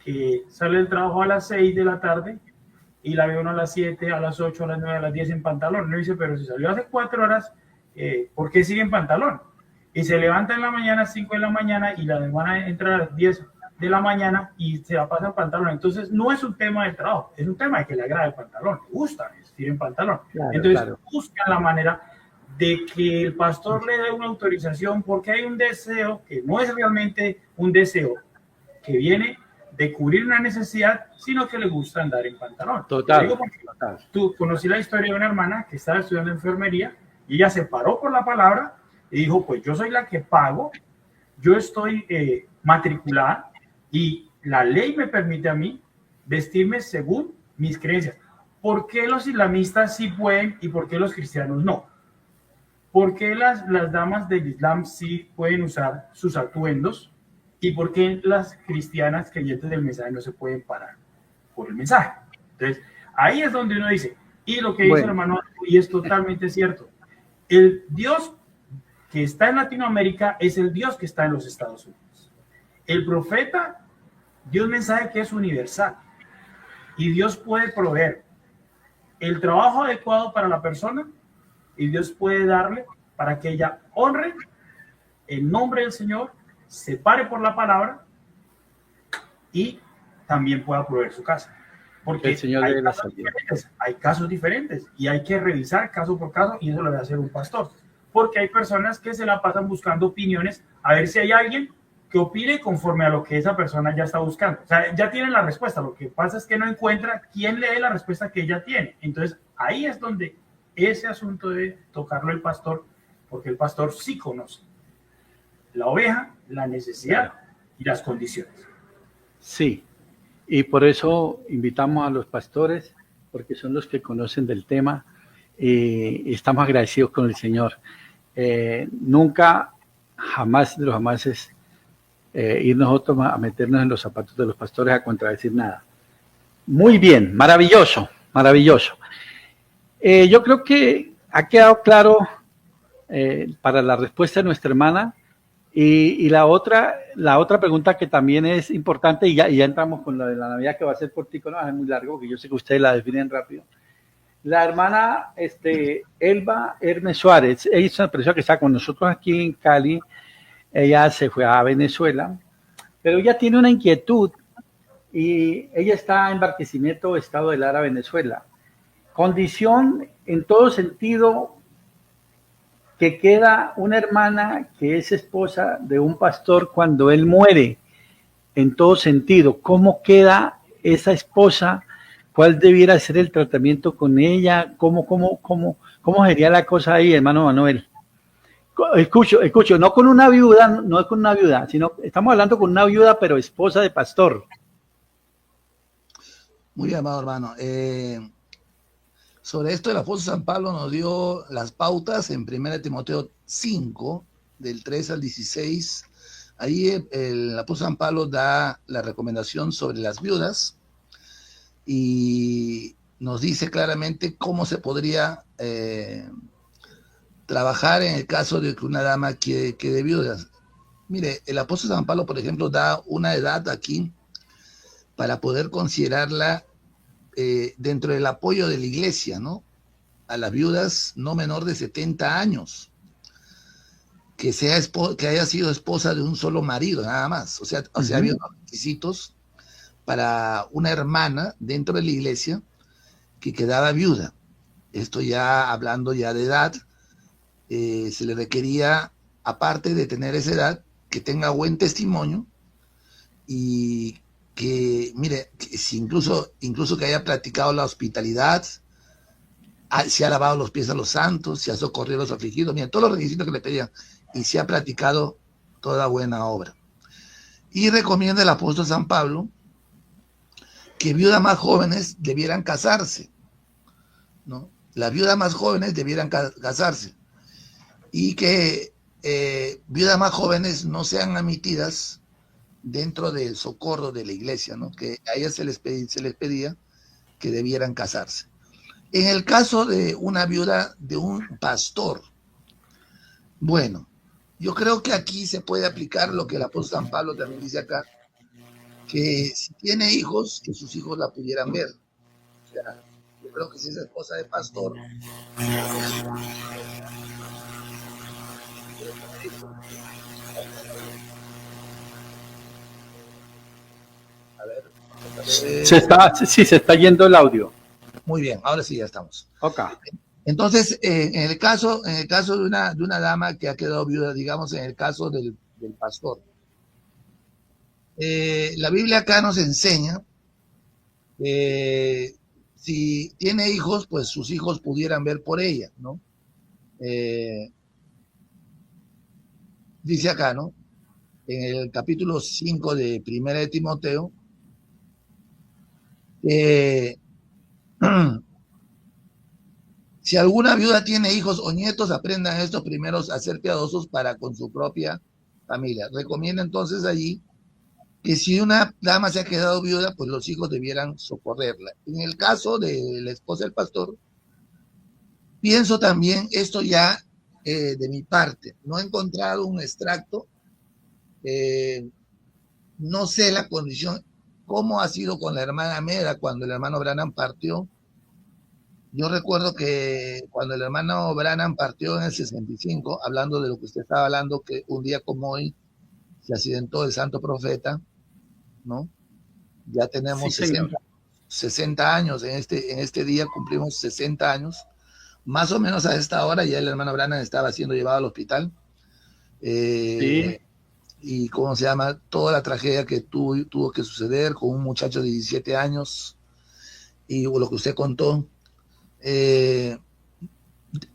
que sale del trabajo a las 6 de la tarde y la ve uno a las 7, a las 8, a las 9, a las 10 en pantalón. No dice, pero si salió hace 4 horas, ¿por qué sigue en pantalón? Y se levanta en la mañana, 5 de la mañana, y la hermana entra a las 10 de la mañana y se la pasa en pantalón. Entonces, no es un tema del trabajo, es un tema de que le agrada el pantalón, le gusta vestir en pantalón. Claro, entonces, claro. buscan la manera de que el pastor le dé una autorización porque hay un deseo que no es realmente un deseo que viene de cubrir una necesidad, sino que le gusta andar en pantalón. Total. Tú conocí la historia de una hermana que estaba estudiando enfermería y ella se paró por la palabra y dijo, pues yo soy la que pago, yo estoy matriculada y la ley me permite a mí vestirme según mis creencias. ¿Por qué los islamistas sí pueden y por qué los cristianos no? ¿Por qué las damas del Islam sí pueden usar sus atuendos y por qué las cristianas creyentes del mensaje no se pueden parar por el mensaje? Entonces, ahí es donde uno dice, y lo que dice el hermano, y es totalmente cierto, el Dios que está en Latinoamérica es el Dios que está en los Estados Unidos. El profeta dio un mensaje que es universal y Dios puede proveer el trabajo adecuado para la persona y Dios puede darle para que ella honre el nombre del Señor, se pare por la palabra y también pueda proveer su casa. Porque el Señor hay casos diferentes y hay que revisar caso por caso y eso lo debe hacer un pastor. Porque hay personas que se la pasan buscando opiniones a ver si hay alguien que opine conforme a lo que esa persona ya está buscando. O sea, ya tiene la respuesta. Lo que pasa es que no encuentra quién le dé la respuesta que ella tiene. Entonces, ahí es donde ese asunto debe tocarlo el pastor, porque el pastor sí conoce la oveja, la necesidad y las condiciones. Sí, y por eso invitamos a los pastores, porque son los que conocen del tema, y estamos agradecidos con el Señor. Nunca, jamás de los jamases, ir nosotros a meternos en los zapatos de los pastores a contradecir nada. Muy bien, maravilloso, maravilloso. Yo creo que ha quedado claro para la respuesta de nuestra hermana. Y la otra pregunta que también es importante, y ya entramos con lo de la Navidad, que va a ser cortico, no es muy largo, porque yo sé que ustedes la definen rápido. La hermana Elba Hermes Suárez, ella es una persona que está con nosotros aquí en Cali, ella se fue a Venezuela, pero ella tiene una inquietud y ella está en Barquisimeto, estado de Lara, Venezuela. Condición en todo sentido que queda una hermana que es esposa de un pastor cuando él muere, en todo sentido. ¿Cómo queda esa esposa? ¿Cuál debiera ser el tratamiento con ella? ¿Cómo sería la cosa ahí, hermano Manuel? Escucho, no con una viuda, no es con una viuda, sino estamos hablando con una viuda, pero esposa de pastor. Muy bien, amado hermano. Sobre esto el apóstol San Pablo nos dio las pautas en 1 Timoteo 5, del 3 al 16. Ahí el apóstol San Pablo da la recomendación sobre las viudas y nos dice claramente cómo se podría trabajar en el caso de que una dama quede viuda. Mire, el apóstol San Pablo, por ejemplo, da una edad aquí para poder considerarla dentro del apoyo de la iglesia, ¿no? A las viudas no menor de 70 años, que haya sido esposa de un solo marido, nada más. O sea, había unos requisitos para una hermana dentro de la iglesia que quedaba viuda. Esto ya hablando ya de edad, se le requería, aparte de tener esa edad, que tenga buen testimonio y que, mire, si incluso que haya practicado la hospitalidad, se ha lavado los pies a los santos, se ha socorrido a los afligidos, mire, todos los requisitos que le pedían, y se ha practicado toda buena obra. Y recomienda el apóstol San Pablo que viudas más jóvenes debieran casarse, ¿no? Las viudas más jóvenes debieran casarse, y que viudas más jóvenes no sean admitidas dentro del socorro de la iglesia, ¿no? Que a ellas se les pedía que debieran casarse. En el caso de una viuda de un pastor, bueno, yo creo que aquí se puede aplicar lo que el apóstol San Pablo también dice acá, que si tiene hijos, que sus hijos la pudieran ver. O sea, yo creo que si es esposa de pastor, a ver, se está yendo el audio. muy bien, ahora sí ya estamos. Ok. Entonces, en el caso de una dama que ha quedado viuda, digamos, en el caso del pastor, la Biblia acá nos enseña si tiene hijos, pues sus hijos pudieran ver por ella, ¿no? Dice acá, ¿no? En el capítulo 5 de Primera de Timoteo, si alguna viuda tiene hijos o nietos, aprendan estos primeros a ser piadosos para con su propia familia. Recomienda entonces allí que si una dama se ha quedado viuda, pues los hijos debieran socorrerla. En el caso de la esposa del pastor, pienso también esto ya de mi parte. No he encontrado un extracto, no sé la condición, cómo ha sido con la hermana Meda cuando el hermano Branham partió. Yo recuerdo que cuando el hermano Branham partió en el 65, hablando de lo que usted estaba hablando, que un día como hoy se accidentó el santo profeta, ¿no? Ya tenemos Sí, 60 años, en este día cumplimos 60 años, más o menos a esta hora ya el hermano Branham estaba siendo llevado al hospital, Sí. y ¿cómo se llama? Toda la tragedia que tuvo que suceder con un muchacho de 17 años, y lo que usted contó.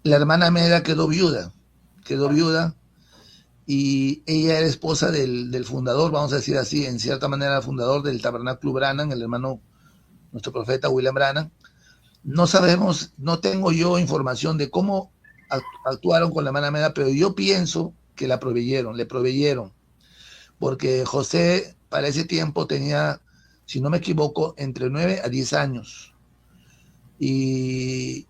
La hermana Meda quedó viuda, y ella era esposa del fundador, vamos a decir así, en cierta manera, el fundador del Tabernáculo Branham, el hermano, nuestro profeta William Branham. No sabemos, no tengo yo información de cómo actuaron con la hermana Meda, pero yo pienso que le proveyeron, porque José para ese tiempo tenía, si no me equivoco, entre 9 a 10 años. Y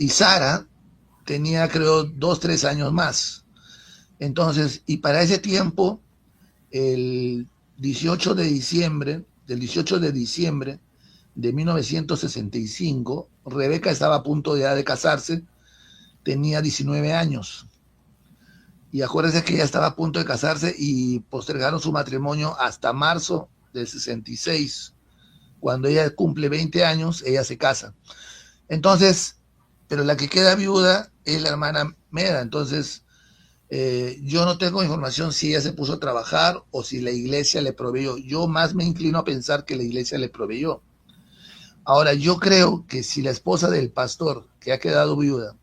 Sara tenía, creo, 2, 3 años más. Entonces, y para ese tiempo, el 18 de diciembre de 1965, Rebeca estaba a punto ya de casarse, tenía 19 años. Y acuérdense que ella estaba a punto de casarse y postergaron su matrimonio hasta marzo del 66. Cuando ella cumple 20 años, ella se casa. Entonces, pero la que queda viuda es la hermana Meda. Entonces, yo no tengo información si ella se puso a trabajar o si la iglesia le proveyó. Yo más me inclino a pensar que la iglesia le proveyó. Ahora, yo creo que si la esposa del pastor que ha quedado viuda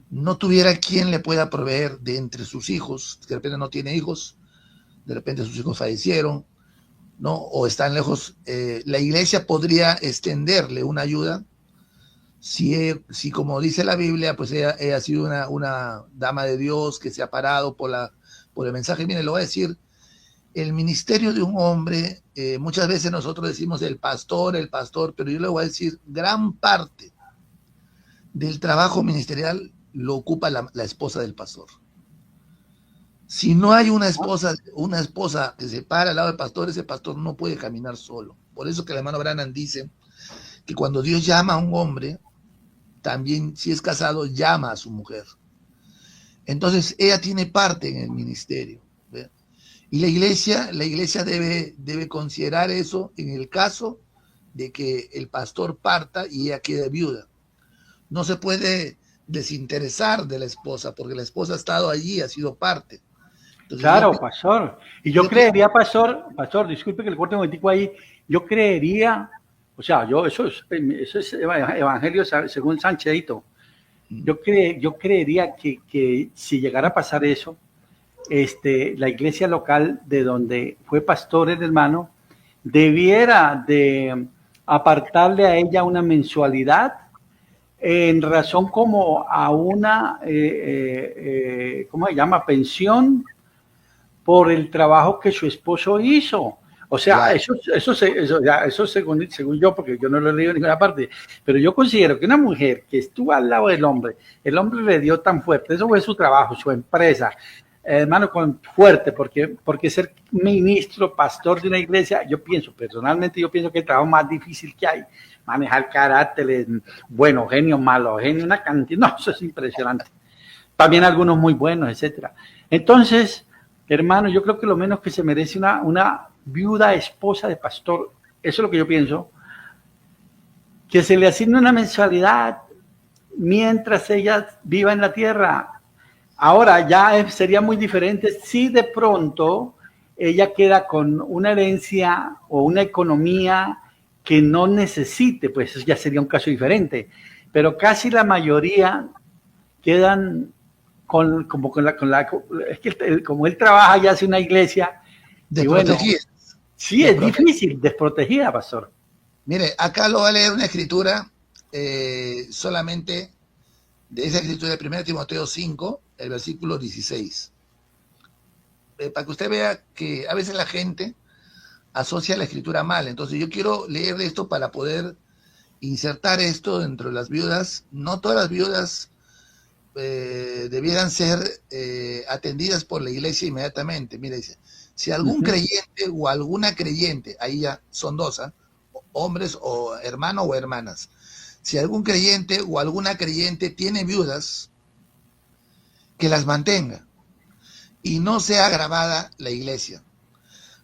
no tuviera quien le pueda proveer de entre sus hijos, de repente no tiene hijos, de repente sus hijos fallecieron, ¿no? O están lejos, la iglesia podría extenderle una ayuda. Si como dice la Biblia, pues ella ha sido una dama de Dios que se ha parado por el mensaje. Mire, lo voy a decir, el ministerio de un hombre, muchas veces nosotros decimos el pastor, pero yo le voy a decir, gran parte del trabajo ministerial lo ocupa la esposa del pastor. Si no hay una esposa que se para al lado del pastor, ese pastor no puede caminar solo. Por eso que el hermano Branham dice que cuando Dios llama a un hombre, también si es casado, llama a su mujer. Entonces, ella tiene parte en el ministerio, ¿ve? Y la iglesia debe considerar eso en el caso de que el pastor parta y ella quede viuda. No se puede desinteresar de la esposa, porque la esposa ha estado allí, ha sido parte. Entonces, Claro, pastor. Y yo creería, pastor, disculpe que le corte un momentico ahí, yo creería, o sea, eso es evangelio según Sanchezito. Yo creería que si llegara a pasar eso, la iglesia local de donde fue pastor el hermano debiera de apartarle a ella una mensualidad en razón como a una, ¿cómo se llama? Pensión por el trabajo que su esposo hizo. O sea, Claro. eso según yo, porque yo no lo he leído en ninguna parte, pero yo considero que una mujer que estuvo al lado del hombre, el hombre le dio tan fuerte, eso fue su trabajo, su empresa, hermano, con fuerte, porque ser ministro, pastor de una iglesia, personalmente yo pienso que es el trabajo más difícil que hay, manejar caracteres, bueno, genio, malo, genio, una cantidad, no, eso es impresionante. También algunos muy buenos, etcétera. Entonces, hermano, yo creo que lo menos que se merece una viuda esposa de pastor, eso es lo que yo pienso, que se le asigne una mensualidad mientras ella viva en la tierra. Ahora ya sería muy diferente si de pronto ella queda con una herencia o una economía que no necesite, pues eso ya sería un caso diferente. Pero casi la mayoría quedan es que como él trabaja y hace una iglesia, y bueno, sí, es difícil, desprotegida, pastor. Mire, acá lo voy a leer una escritura, solamente de esa escritura de 1 Timoteo 5, el versículo 16. Para que usted vea que a veces la gente asocia la escritura mal. Entonces yo quiero leer esto para poder insertar esto dentro de las viudas. No todas las viudas debieran ser atendidas por la iglesia inmediatamente. Mire, dice, si algún creyente o alguna creyente, ahí ya son dos, hombres o hermanos o hermanas, si algún creyente o alguna creyente tiene viudas, que las mantenga y no sea agravada la iglesia,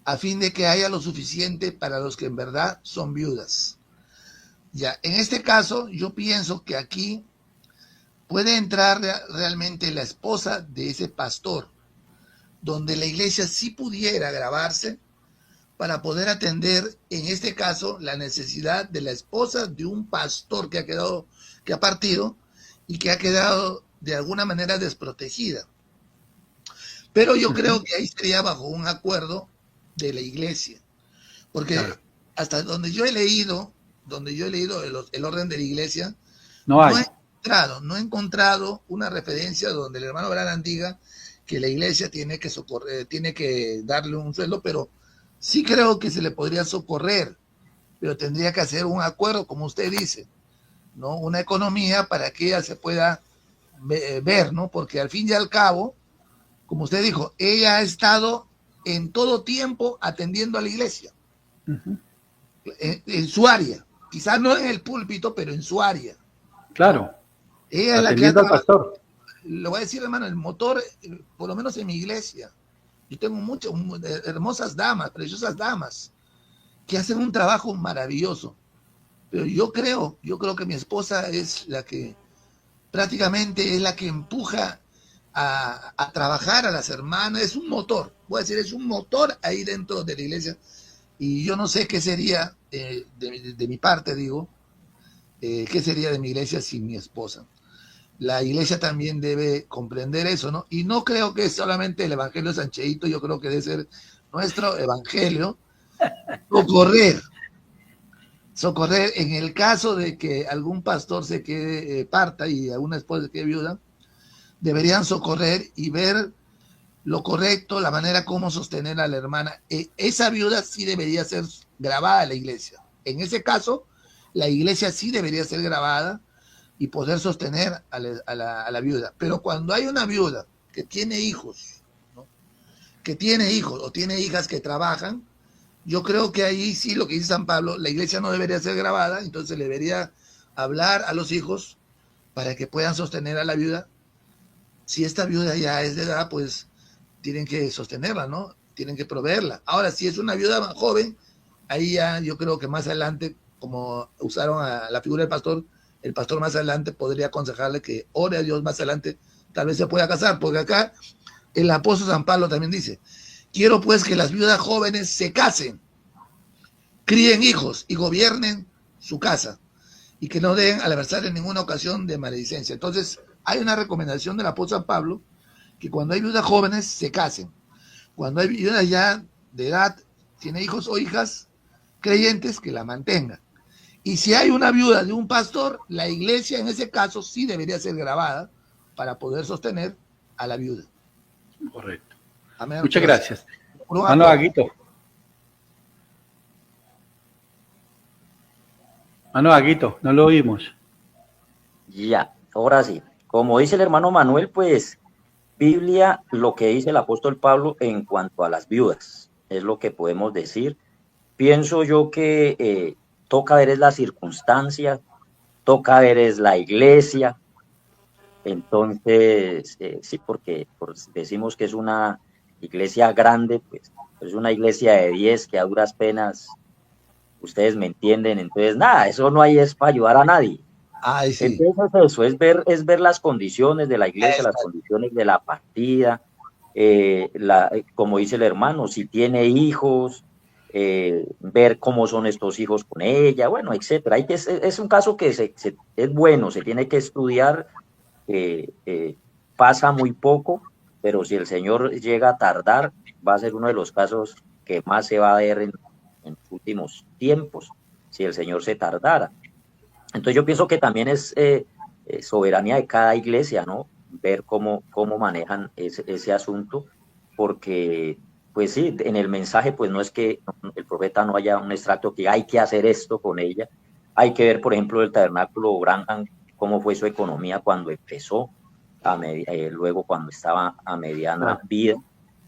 a fin de que haya lo suficiente para los que en verdad son viudas. Ya, en este caso, yo pienso que aquí puede entrar realmente la esposa de ese pastor, donde la iglesia sí pudiera agravarse para poder atender, en este caso, la necesidad de la esposa de un pastor que ha partido y que ha quedado de alguna manera desprotegida. Pero yo creo que ahí sería bajo un acuerdo de la iglesia, porque claro, hasta donde yo he leído el orden de la iglesia, no he encontrado una referencia donde el hermano Branham diga que la iglesia tiene que darle un sueldo, pero sí creo que se le podría socorrer, pero tendría que hacer un acuerdo, como usted dice, ¿no? Una economía para que ella se pueda ver, ¿no? Porque al fin y al cabo, como usted dijo, ella ha estado en todo tiempo atendiendo a la iglesia, en su área, quizás no en el púlpito, pero en su área. Claro. Ella es la que al pastor. Le voy a decir, hermano, el motor, por lo menos en mi iglesia, yo tengo muchas hermosas damas, preciosas damas, que hacen un trabajo maravilloso. Pero yo creo que mi esposa es la que prácticamente es la que empuja a trabajar a las hermanas. Es un motor, voy a decir, es un motor ahí dentro de la iglesia. Y yo no sé qué sería, de mi parte digo, qué sería de mi iglesia sin mi esposa. La iglesia también debe comprender eso, ¿no? Y no creo que es solamente el evangelio de Sancheito, yo creo que debe ser nuestro evangelio, socorrer en el caso de que algún pastor se quede, parta y alguna esposa se quede viuda, deberían socorrer y ver lo correcto, la manera como sostener a la hermana. Esa viuda sí debería ser grabada en la iglesia. En ese caso, la iglesia sí debería ser grabada y poder sostener a la viuda. Pero cuando hay una viuda que tiene hijos, ¿no? Que tiene hijos o tiene hijas que trabajan, yo creo que ahí sí, lo que dice San Pablo, la iglesia no debería ser grabada, entonces le debería hablar a los hijos para que puedan sostener a la viuda. Si esta viuda ya es de edad, pues tienen que sostenerla, ¿no? Tienen que proveerla. Ahora, si es una viuda más joven, ahí ya yo creo que más adelante, como usaron a la figura del pastor, el pastor más adelante podría aconsejarle que ore a Dios más adelante, tal vez se pueda casar, porque acá el apóstol San Pablo también dice: quiero pues que las viudas jóvenes se casen, críen hijos y gobiernen su casa, y que no den al adversario en ninguna ocasión de maledicencia. Entonces, hay una recomendación del apóstol San Pablo, que cuando hay viudas jóvenes se casen. Cuando hay viudas ya de edad, tiene hijos o hijas creyentes, que la mantengan. Y si hay una viuda de un pastor, la iglesia en ese caso sí debería ser grabada para poder sostener a la viuda. Correcto. Amén. Muchas gracias. Un Mano Aguito. Mano Aguito, no lo oímos. Ya, ahora sí. Como dice el hermano Manuel, pues Biblia, lo que dice el apóstol Pablo en cuanto a las viudas, es lo que podemos decir. Pienso yo que toca ver es la circunstancia, toca ver es la iglesia. Entonces, sí, porque decimos que es una iglesia grande, pues es una iglesia de 10 que a duras penas, ustedes me entienden, entonces nada, eso no hay es para ayudar a nadie. Ay, sí. Entonces eso es ver las condiciones de la iglesia, las condiciones de la partida, como dice el hermano, si tiene hijos, ver cómo son estos hijos con ella, bueno, etcétera. Es un caso que es bueno, se tiene que estudiar, pasa muy poco, pero si el Señor llega a tardar, va a ser uno de los casos que más se va a ver en los últimos tiempos, si el Señor se tardara. Entonces yo pienso que también es soberanía de cada iglesia, ¿no? Ver cómo manejan ese asunto, porque, pues sí, en el mensaje, pues no es que el profeta no haya un extracto que hay que hacer esto con ella. Hay que ver, por ejemplo, el tabernáculo Branham, cómo fue su economía cuando empezó, luego cuando estaba a mediana vida,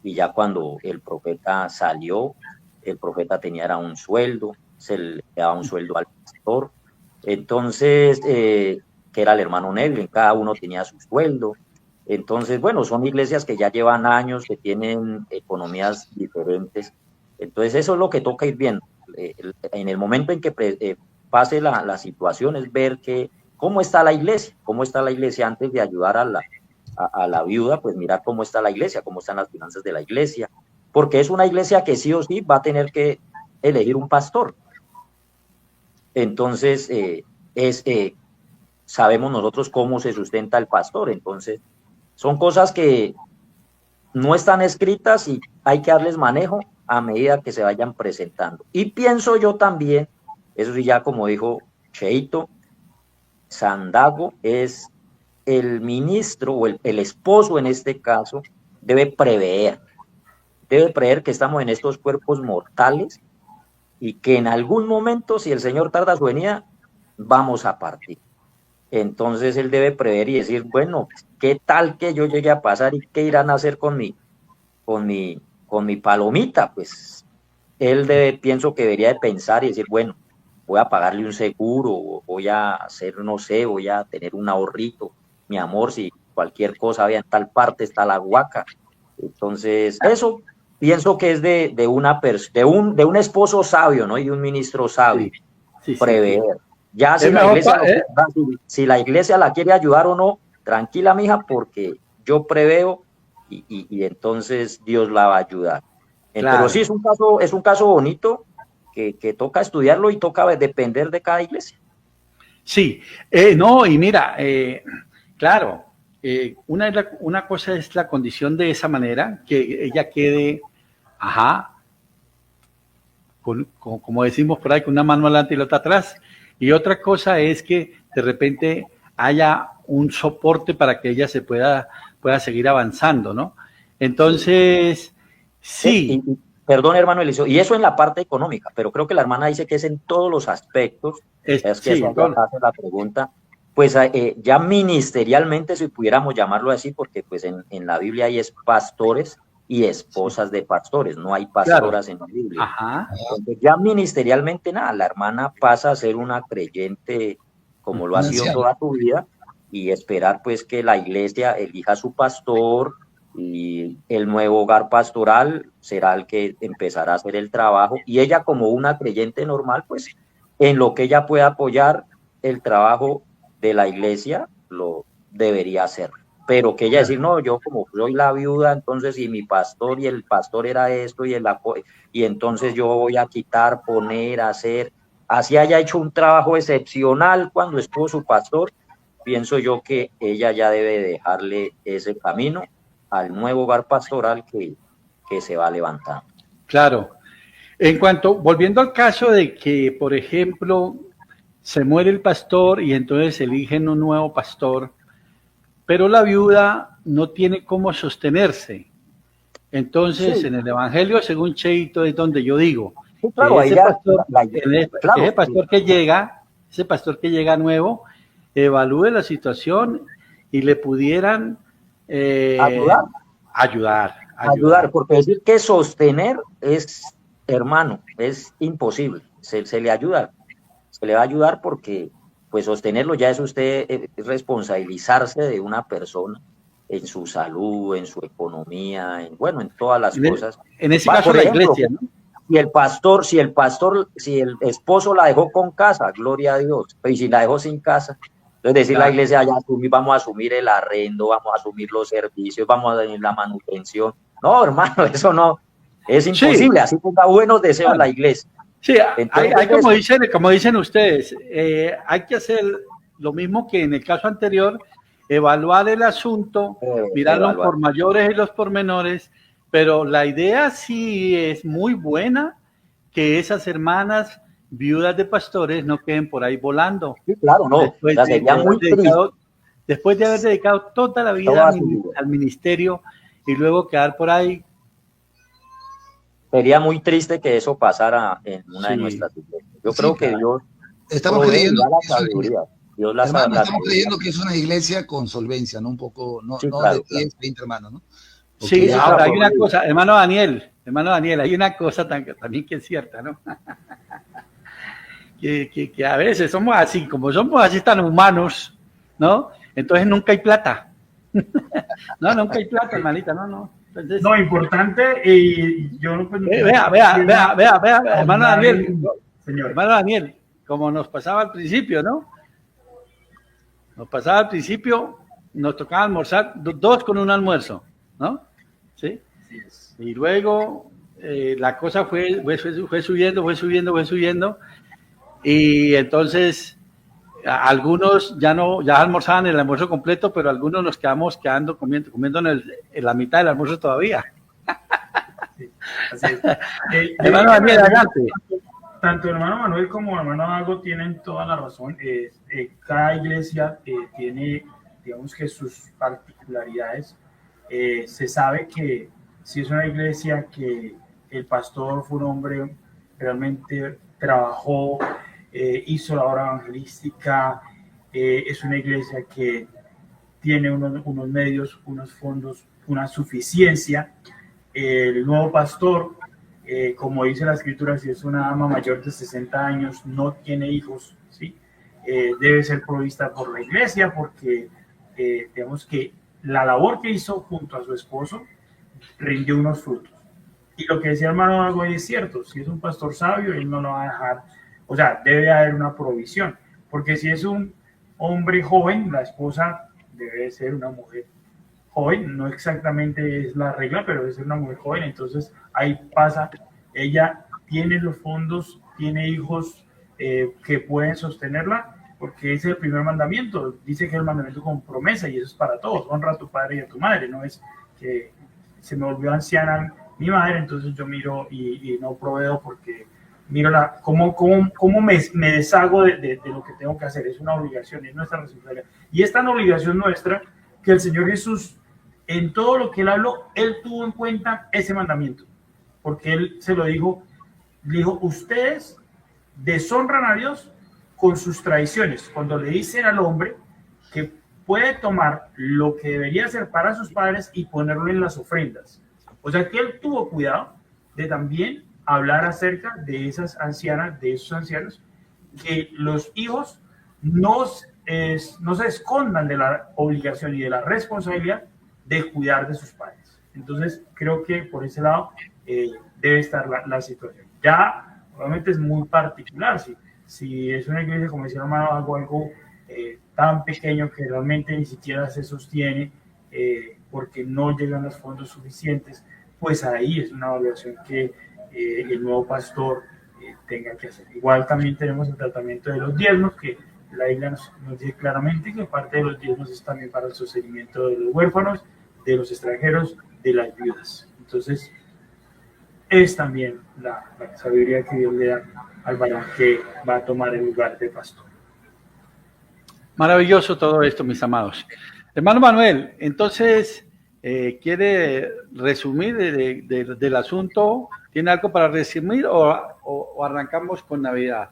y ya cuando el profeta salió, el profeta tenía un sueldo, se le daba un sueldo al pastor. Entonces, que era el hermano Neville, cada uno tenía su sueldo. Entonces, bueno, son iglesias que ya llevan años, que tienen economías diferentes. Entonces, eso es lo que toca ir viendo. En el momento en que pase la situación, es ver cómo está la iglesia antes de ayudar a la viuda, pues mirar cómo está la iglesia, cómo están las finanzas de la iglesia, porque es una iglesia que sí o sí va a tener que elegir un pastor. Entonces, sabemos nosotros cómo se sustenta el pastor. Entonces, son cosas que no están escritas y hay que darles manejo a medida que se vayan presentando. Y pienso yo también, eso sí, ya como dijo Cheito, Sandago es el ministro o el esposo en este caso, debe prever que estamos en estos cuerpos mortales y que en algún momento, si el Señor tarda su venida, vamos a partir. Entonces él debe prever y decir, bueno, ¿qué tal que yo llegue a pasar y qué irán a hacer con mi palomita? Pues él pienso que debería de pensar y decir, bueno, voy a pagarle un seguro, voy a hacer, no sé, voy a tener un ahorrito, mi amor, si cualquier cosa, vea, en tal parte está la huaca. Entonces, eso pienso que es de un esposo sabio, ¿no? Y un ministro sabio, prever. Sí. Ya si la iglesia la quiere ayudar o no, tranquila, mija, porque yo preveo y entonces Dios la va a ayudar. Claro. Pero sí, es un caso bonito que toca estudiarlo y toca depender de cada iglesia. Sí, no, y mira, claro, una cosa es la condición de esa manera, que ella quede, como decimos por ahí, con una mano adelante y la otra atrás, y otra cosa es que de repente haya un soporte para que ella se pueda seguir avanzando, ¿no? Entonces, sí. Perdón, hermano Eliseo, y eso en la parte económica, pero creo que la hermana dice que es en todos los aspectos, es que sí, eso hace la pregunta, pues ya ministerialmente, si pudiéramos llamarlo así, porque pues en la Biblia hay pastores y esposas de pastores, no hay pastoras en la Biblia. Entonces, ya ministerialmente nada, la hermana pasa a ser una creyente como lo ha sido toda su vida y esperar pues que la iglesia elija a su pastor y el nuevo hogar pastoral será el que empezará a hacer el trabajo y ella como una creyente normal pues en lo que ella pueda apoyar el trabajo de la iglesia lo debería hacer, pero que ella decir no, yo como soy la viuda entonces y mi pastor y el pastor era esto y entonces yo voy a quitar, poner, hacer, así haya hecho un trabajo excepcional cuando estuvo su pastor, pienso yo que ella ya debe dejarle ese camino al nuevo hogar pastoral que se va levantando. Claro. Volviendo al caso de que, por ejemplo, se muere el pastor y entonces eligen un nuevo pastor, pero la viuda no tiene cómo sostenerse. Entonces, Sí. en el Evangelio, según Cheito, es donde yo digo, Sí, claro, que ahí ese ya, pastor, claro, ese pastor ese pastor que llega nuevo, evalúe la situación y le pudieran eh, ayudar, ayudar. porque decir que sostener es, hermano, es imposible, se le ayuda, se le va a ayudar porque pues sostenerlo ya es usted responsabilizarse de una persona en su salud, en su economía, bueno, en todas las cosas. En ese Va, caso, por la ejemplo, iglesia, ¿no? si el esposo la dejó con casa, gloria a Dios, y si la dejó sin casa, entonces decir la Claro. iglesia, ya vamos a asumir el arrendo, vamos a asumir los servicios, vamos a asumir la manutención. No, hermano, eso no, es Sí, imposible, así tenga buenos deseos claro. la iglesia. Sí, Entonces, hay como dicen ustedes, hay que hacer lo mismo que en el caso anterior, evaluar el asunto, mirarlo evaluar. por mayores y los pormenores, pero la idea sí es muy buena, que esas hermanas viudas de pastores no queden por ahí volando, Sí, claro, no, o después sea, de, sería muy triste después de haber dedicado toda la vida toda su vida. al ministerio y luego quedar por ahí. Sería muy triste que eso pasara en una de Sí, nuestras iglesias. Yo Sí, creo que claro. Dios Estamos provee creyendo ya la que es una, sabiduría. Dios la hermano, estamos sabiduría. creyendo que es una iglesia con solvencia, no un poco, no, Sí, no claro, de 10, 20 hermanos, ¿no? Porque sí, Eso ya, está ahora hay por una medio. cosa, hermano Daniel, hay una cosa también que es cierta, ¿no? que a veces somos así, como somos así tan humanos, ¿no? Entonces nunca hay plata. No, nunca hay plata, hermanita, no. Entonces, No, importante, y yo no pues, vea, hermano Daniel, señor. hermano Daniel, como nos pasaba al principio, ¿no? Nos pasaba al principio, nos tocaba almorzar dos con un almuerzo, ¿no? ¿Sí? Así es. Y luego la cosa fue subiendo, y entonces algunos ya almorzaban el almuerzo completo, pero algunos nos quedamos comiendo en la mitad del almuerzo todavía. Sí, así es. Hermano Daniel, adelante. Tanto el hermano Manuel como el hermano Dago tienen toda la razón. Cada iglesia tiene, digamos que sus particularidades. Se sabe que si es una iglesia que el pastor fue un hombre realmente trabajó, hizo la obra evangelística, es una iglesia que tiene unos medios, unos fondos, una suficiencia. El nuevo pastor, como dice la escritura, si es una dama mayor de 60 años, no tiene hijos, ¿sí? Debe ser provista por la iglesia porque digamos que la labor que hizo junto a su esposo rindió unos frutos. Y lo que decía el hermano Dago es cierto, si es un pastor sabio, él no lo va a dejar, o sea, debe haber una provisión, porque si es un hombre joven, la esposa debe ser una mujer joven, no exactamente es la regla, pero debe ser una mujer joven, entonces ahí pasa, ella tiene los fondos, tiene hijos que pueden sostenerla, porque ese es el primer mandamiento, dice que es el mandamiento con promesa y eso es para todos, honra a tu padre y a tu madre, no es que se me volvió anciana mi madre, entonces yo miro y no proveo porque miro cómo me deshago de lo que tengo que hacer, es una obligación, es nuestra responsabilidad, y es tan obligación nuestra que el Señor Jesús, en todo lo que él habló, él tuvo en cuenta ese mandamiento, porque él se lo dijo, ustedes deshonran a Dios con sus tradiciones, cuando le dicen al hombre que puede tomar lo que debería ser para sus padres y ponerlo en las ofrendas. O sea que él tuvo cuidado de también hablar acerca de esas ancianas, de esos ancianos, que los hijos no se escondan de la obligación y de la responsabilidad de cuidar de sus padres. Entonces, creo que por ese lado debe estar la situación. Ya, obviamente es muy particular. Si es una iglesia, como decía hermano, algo tan pequeño que realmente ni siquiera se sostiene porque no llegan los fondos suficientes, pues ahí es una obligación que el nuevo pastor tenga que hacer. Igual también tenemos el tratamiento de los diezmos, que la Biblia nos dice claramente que parte de los diezmos es también para el sostenimiento de los huérfanos, de los extranjeros, de las viudas. Entonces, es también la sabiduría que Dios le da al varón que va a tomar el lugar de pastor. Maravilloso todo esto, mis amados. Hermano Manuel, entonces, ¿quiere resumir del asunto? ¿Tiene algo para resumir o arrancamos con Navidad?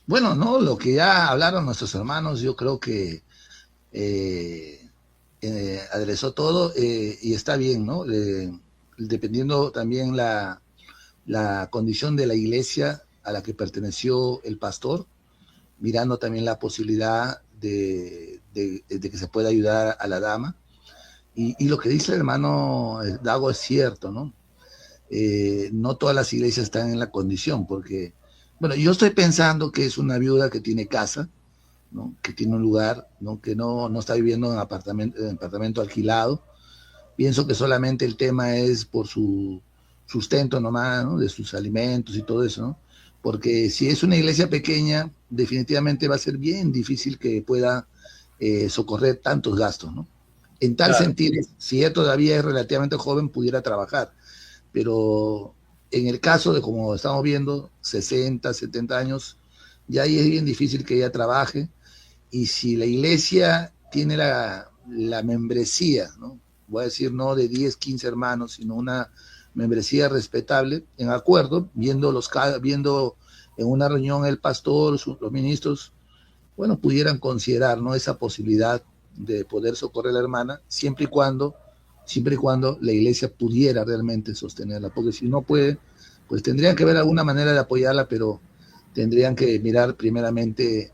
Bueno, no, lo que ya hablaron nuestros hermanos, yo creo que aderezó todo y está bien, ¿no? Dependiendo también la condición de la iglesia a la que perteneció el pastor, mirando también la posibilidad de que se pueda ayudar a la dama. Y lo que dice el hermano Dago es cierto, ¿no? No todas las iglesias están en la condición, porque, bueno, yo estoy pensando que es una viuda que tiene casa, ¿no? Que tiene un lugar, ¿no? Que no está viviendo en apartamento alquilado. Pienso que solamente el tema es por su sustento nomás, ¿no? De sus alimentos y todo eso, ¿no? Porque si es una iglesia pequeña, definitivamente va a ser bien difícil que pueda socorrer tantos gastos, ¿no? En tal sentido, si ella todavía es relativamente joven, pudiera trabajar, pero en el caso de, como estamos viendo, 60, 70 años, ya ahí es bien difícil que ella trabaje, y si la iglesia tiene la membresía, ¿no? Voy a decir no de 10, 15 hermanos, sino una membresía respetable, en acuerdo, viendo en una reunión el pastor, los ministros, bueno, pudieran considerar, ¿no? Esa posibilidad de poder socorrer a la hermana, siempre y cuando la iglesia pudiera realmente sostenerla, porque si no puede, pues tendrían que ver alguna manera de apoyarla, pero tendrían que mirar primeramente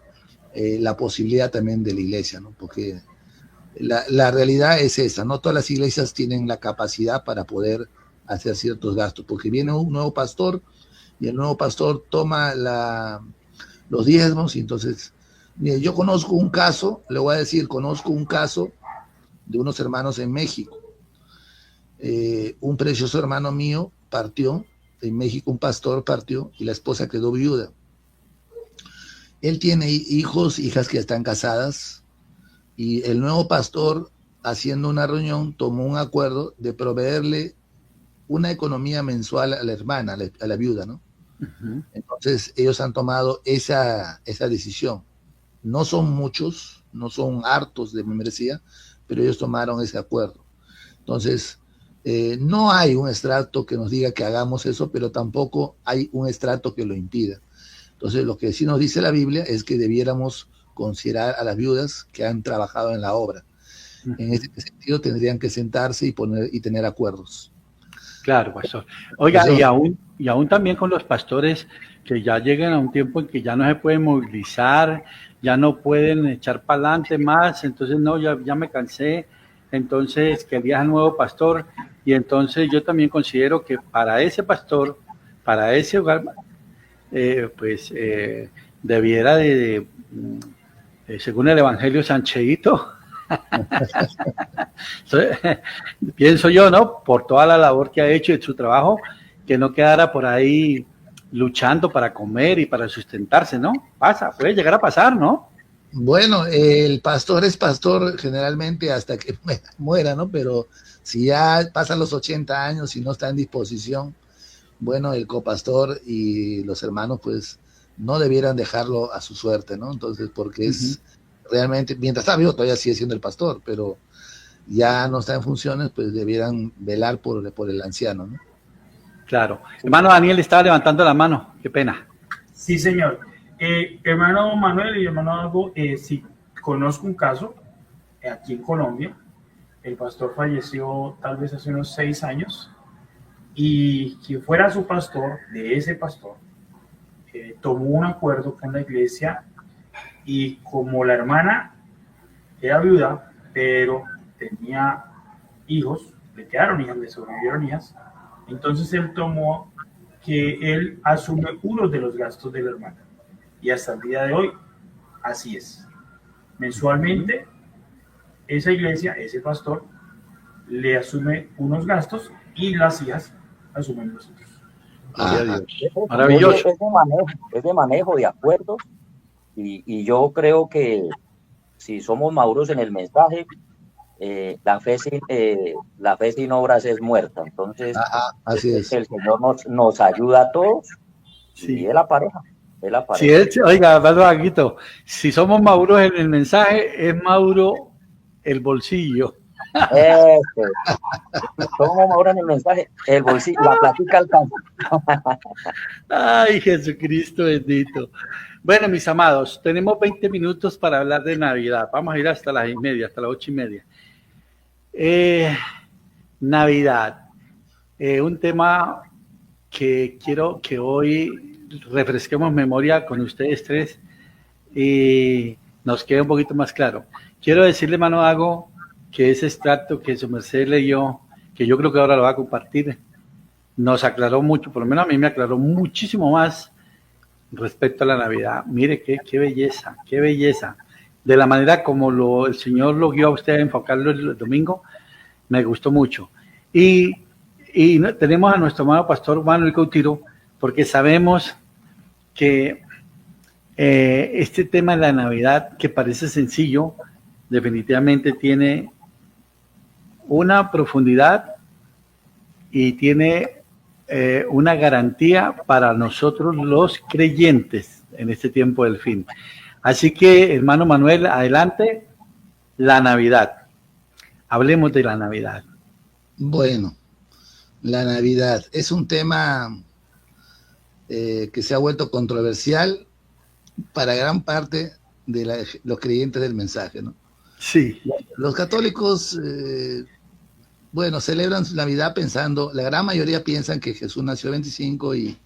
la posibilidad también de la iglesia, ¿no? Porque la realidad es esa, no todas las iglesias tienen la capacidad para poder hacer ciertos gastos, porque viene un nuevo pastor y el nuevo pastor toma los diezmos, y entonces, mire, yo conozco un caso de unos hermanos en México. Un precioso hermano mío partió, en México un pastor partió y la esposa quedó viuda. Él tiene hijos, hijas que están casadas, y el nuevo pastor, haciendo una reunión, tomó un acuerdo de proveerle una economía mensual a la hermana, a la viuda, ¿no? Uh-huh. Entonces ellos han tomado esa decisión. No son muchos, no son hartos de membresía, pero ellos tomaron ese acuerdo. Entonces, no hay un estrato que nos diga que hagamos eso, pero tampoco hay un estrato que lo impida. Entonces, lo que sí nos dice la Biblia es que debiéramos considerar a las viudas que han trabajado en la obra. En este sentido, tendrían que sentarse y tener acuerdos. Claro, pastor. Oiga, y aún también con los pastores que ya llegan a un tiempo en que ya no se pueden movilizar, ya no pueden echar para adelante más, entonces no, ya me cansé, entonces que elija el nuevo pastor, y entonces yo también considero que para ese pastor, para ese hogar, debiera según el Evangelio Sancheito, pienso yo, ¿no? Por toda la labor que ha hecho y su trabajo, que no quedara por ahí luchando para comer y para sustentarse, ¿no? Puede llegar a pasar, ¿no? Bueno, el pastor es pastor generalmente hasta que muera, ¿no? Pero si ya pasan los 80 años y no está en disposición, bueno, el copastor y los hermanos, pues, no debieran dejarlo a su suerte, ¿no? Entonces, porque es realmente, mientras está vivo todavía sigue siendo el pastor, pero ya no está en funciones, pues debieran velar por el anciano, ¿no? Claro. Hermano Daniel estaba levantando la mano, qué pena. Sí, señor. Hermano Manuel y hermano Dago, sí, conozco un caso aquí en Colombia. El pastor falleció tal vez hace unos 6 años, y quien fuera su pastor, de ese pastor, tomó un acuerdo con la iglesia, y como la hermana era viuda, pero tenía hijos, le quedaron hijas, le sobrevivieron hijas, entonces él tomó que él asume uno de los gastos de la hermana, y hasta el día de hoy así es. Mensualmente esa iglesia, ese pastor, le asume unos gastos y las hijas asumen los otros. Maravilloso. Es de manejo de acuerdos, y yo creo que si somos maduros en el mensaje, la fe sin obras es muerta. Entonces, así es. El Señor nos ayuda a todos, sí. Y es la pareja. Sí, oiga, Vaguito, si somos maduros en el mensaje, es maduro el bolsillo. ¿Cómo ahora en el mensaje? El bolsillo, la platica alcanza. Ay, Jesucristo bendito. Bueno, mis amados, tenemos 20 minutos para hablar de Navidad. Vamos a ir hasta las 1:30, hasta las 8:30. Navidad. Un tema que quiero que hoy refresquemos memoria con ustedes tres y nos quede un poquito más claro. Quiero decirle, hermano Dago, que ese extracto que su merced leyó, que yo creo que ahora lo va a compartir, nos aclaró mucho, por lo menos a mí me aclaró muchísimo más respecto a la Navidad. Mire qué belleza, qué belleza. De la manera como el Señor lo guió a usted a enfocarlo el domingo, me gustó mucho. Y tenemos a nuestro hermano pastor Manuel Cautiro, porque sabemos que este tema de la Navidad, que parece sencillo, definitivamente tiene una profundidad y tiene una garantía para nosotros los creyentes en este tiempo del fin. Así que, hermano Manuel, adelante, la Navidad. Hablemos de la Navidad. Bueno, la Navidad es un tema que se ha vuelto controversial para gran parte de los creyentes del mensaje, ¿no? Sí. Los católicos, bueno, celebran su Navidad pensando, la gran mayoría piensan que Jesús nació el 25 y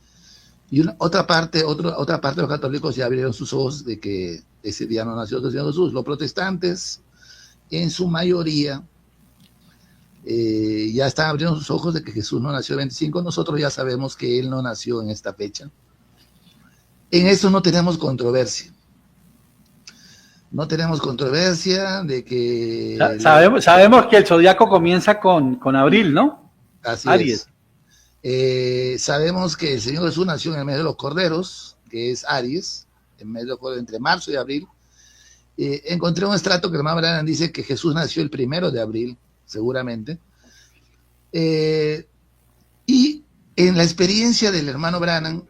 otra parte de los católicos ya abrieron sus ojos de que ese día no nació el Señor Jesús. Los protestantes, en su mayoría, ya están abriendo sus ojos de que Jesús no nació el 25. Nosotros ya sabemos que Él no nació en esta fecha. En esto no tenemos controversia. No tenemos controversia de que... Sabemos que el zodiaco comienza con abril, ¿no? Así Aries. Es. Sabemos que el Señor Jesús nació en el mes de los corderos, que es Aries, en mes de entre marzo y abril. Encontré un extracto que el hermano Branham dice que Jesús nació el 1 de abril, seguramente. Y en la experiencia del hermano Branham,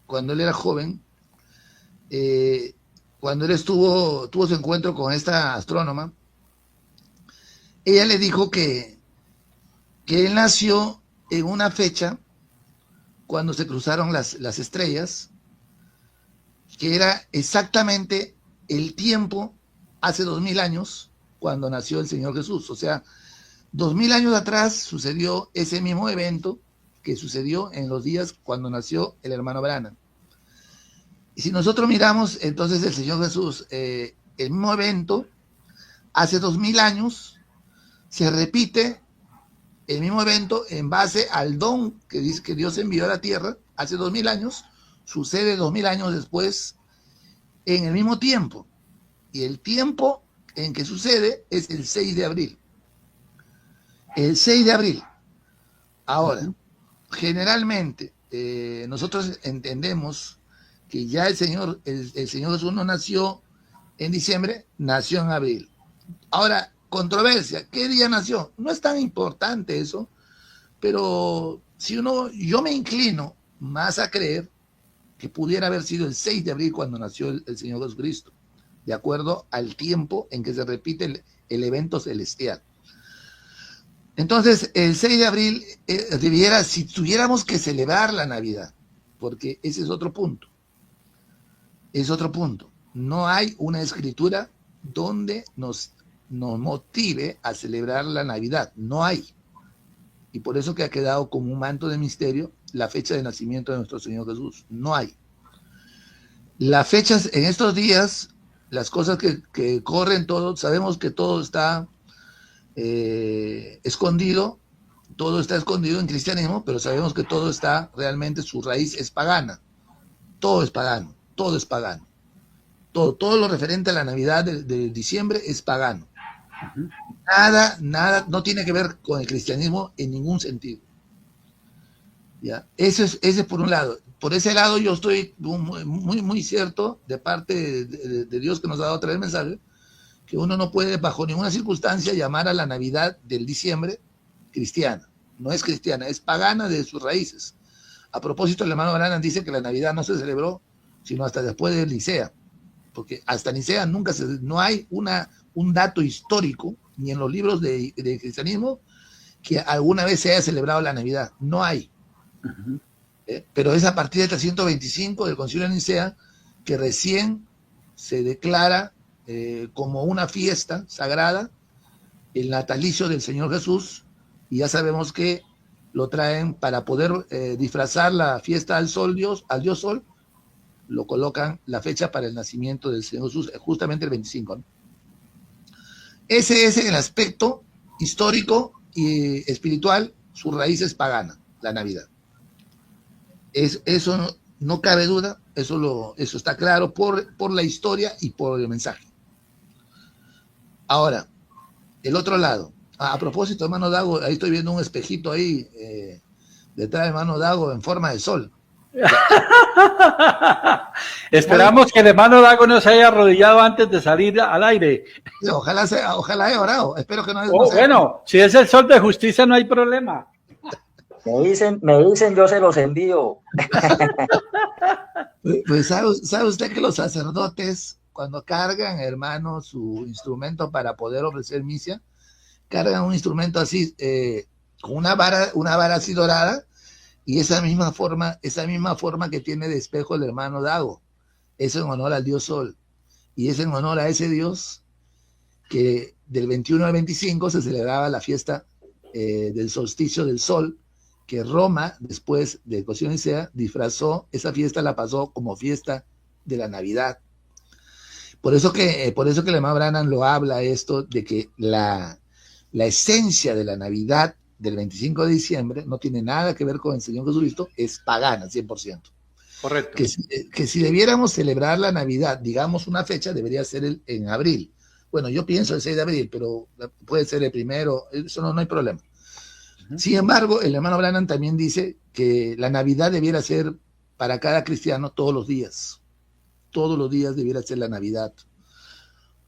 cuando él era joven, cuando él tuvo su encuentro con esta astrónoma, ella le dijo que él nació en una fecha cuando se cruzaron las estrellas, que era exactamente el tiempo hace 2000 años cuando nació el Señor Jesús. O sea, 2000 años atrás sucedió ese mismo evento que sucedió en los días cuando nació el hermano Branham. Y si nosotros miramos entonces el Señor Jesús, el mismo evento, hace 2000 años, se repite el mismo evento en base al don que dice que Dios envió a la tierra hace 2000 años, sucede 2000 años después en el mismo tiempo. Y el tiempo en que sucede es el 6 de abril. El 6 de abril. Ahora, generalmente nosotros entendemos que ya el Señor Jesús no nació en diciembre, nació en abril. Ahora, controversia, ¿qué día nació? No es tan importante eso, pero yo me inclino más a creer que pudiera haber sido el 6 de abril cuando nació el Señor Jesucristo, de acuerdo al tiempo en que se repite el evento celestial. Entonces, el 6 de abril si tuviéramos que celebrar la Navidad, porque ese es otro punto. Es otro punto. No hay una escritura donde nos motive a celebrar la Navidad. No hay. Y por eso que ha quedado como un manto de misterio la fecha de nacimiento de nuestro Señor Jesús. No hay. Las fechas en estos días, las cosas que corren, sabemos que todo está escondido. Todo está escondido en cristianismo, pero sabemos que todo está realmente, su raíz es pagana. Todo es pagano. Todo es pagano. Todo lo referente a la Navidad de diciembre es pagano. Nada, no tiene que ver con el cristianismo en ningún sentido. ¿Ya? Ese es por un lado. Por ese lado yo estoy muy cierto de parte de Dios que nos ha dado a traer el mensaje, que uno no puede bajo ninguna circunstancia llamar a la Navidad del diciembre cristiana. No es cristiana, es pagana de sus raíces. A propósito, el hermano Branham dice que la Navidad no se celebró sino hasta después de Nicea, porque hasta Nicea no hay un dato histórico ni en los libros de cristianismo, que alguna vez se haya celebrado la Navidad. No hay. Pero es a partir del 325 del Concilio de Nicea que recién se declara como una fiesta sagrada el natalicio del Señor Jesús, y ya sabemos que lo traen para poder disfrazar la fiesta al Dios Sol, lo colocan la fecha para el nacimiento del Señor Jesús, justamente el 25, ¿no? Ese es el aspecto histórico y espiritual, su raíz es pagana, la Navidad. Eso no cabe duda, eso está claro por la historia y por el mensaje. Ahora, el otro lado. A propósito, hermano Dago, ahí estoy viendo un espejito ahí, detrás de hermano Dago en forma de sol. Esperamos que el hermano Dago no se haya arrodillado antes de salir al aire. Ojalá haya orado, espero que no. Bueno, si es el sol de justicia no hay problema. Me dicen, yo se los envío. Pues sabe usted que los sacerdotes, cuando cargan, hermano, su instrumento para poder ofrecer misa, cargan un instrumento así, con una vara así dorada, y esa misma forma que tiene de espejo el hermano Dago, es en honor al Dios Sol, y es en honor a ese Dios que del 21 al 25 se celebraba la fiesta del solsticio del Sol, que Roma, después de Concilio de Nicea, disfrazó, esa fiesta la pasó como fiesta de la Navidad. Por eso que el hermano Branham lo habla esto, de que la esencia de la Navidad del 25 de diciembre no tiene nada que ver con el Señor Jesucristo, es pagana, 100%. Correcto. Que si debiéramos celebrar la Navidad, digamos una fecha, debería ser en abril. Bueno, yo pienso el 6 de abril, pero puede ser el primero, eso no hay problema. Sin embargo, el hermano Branham también dice que la Navidad debiera ser para cada cristiano todos los días. Todos los días debiera ser la Navidad,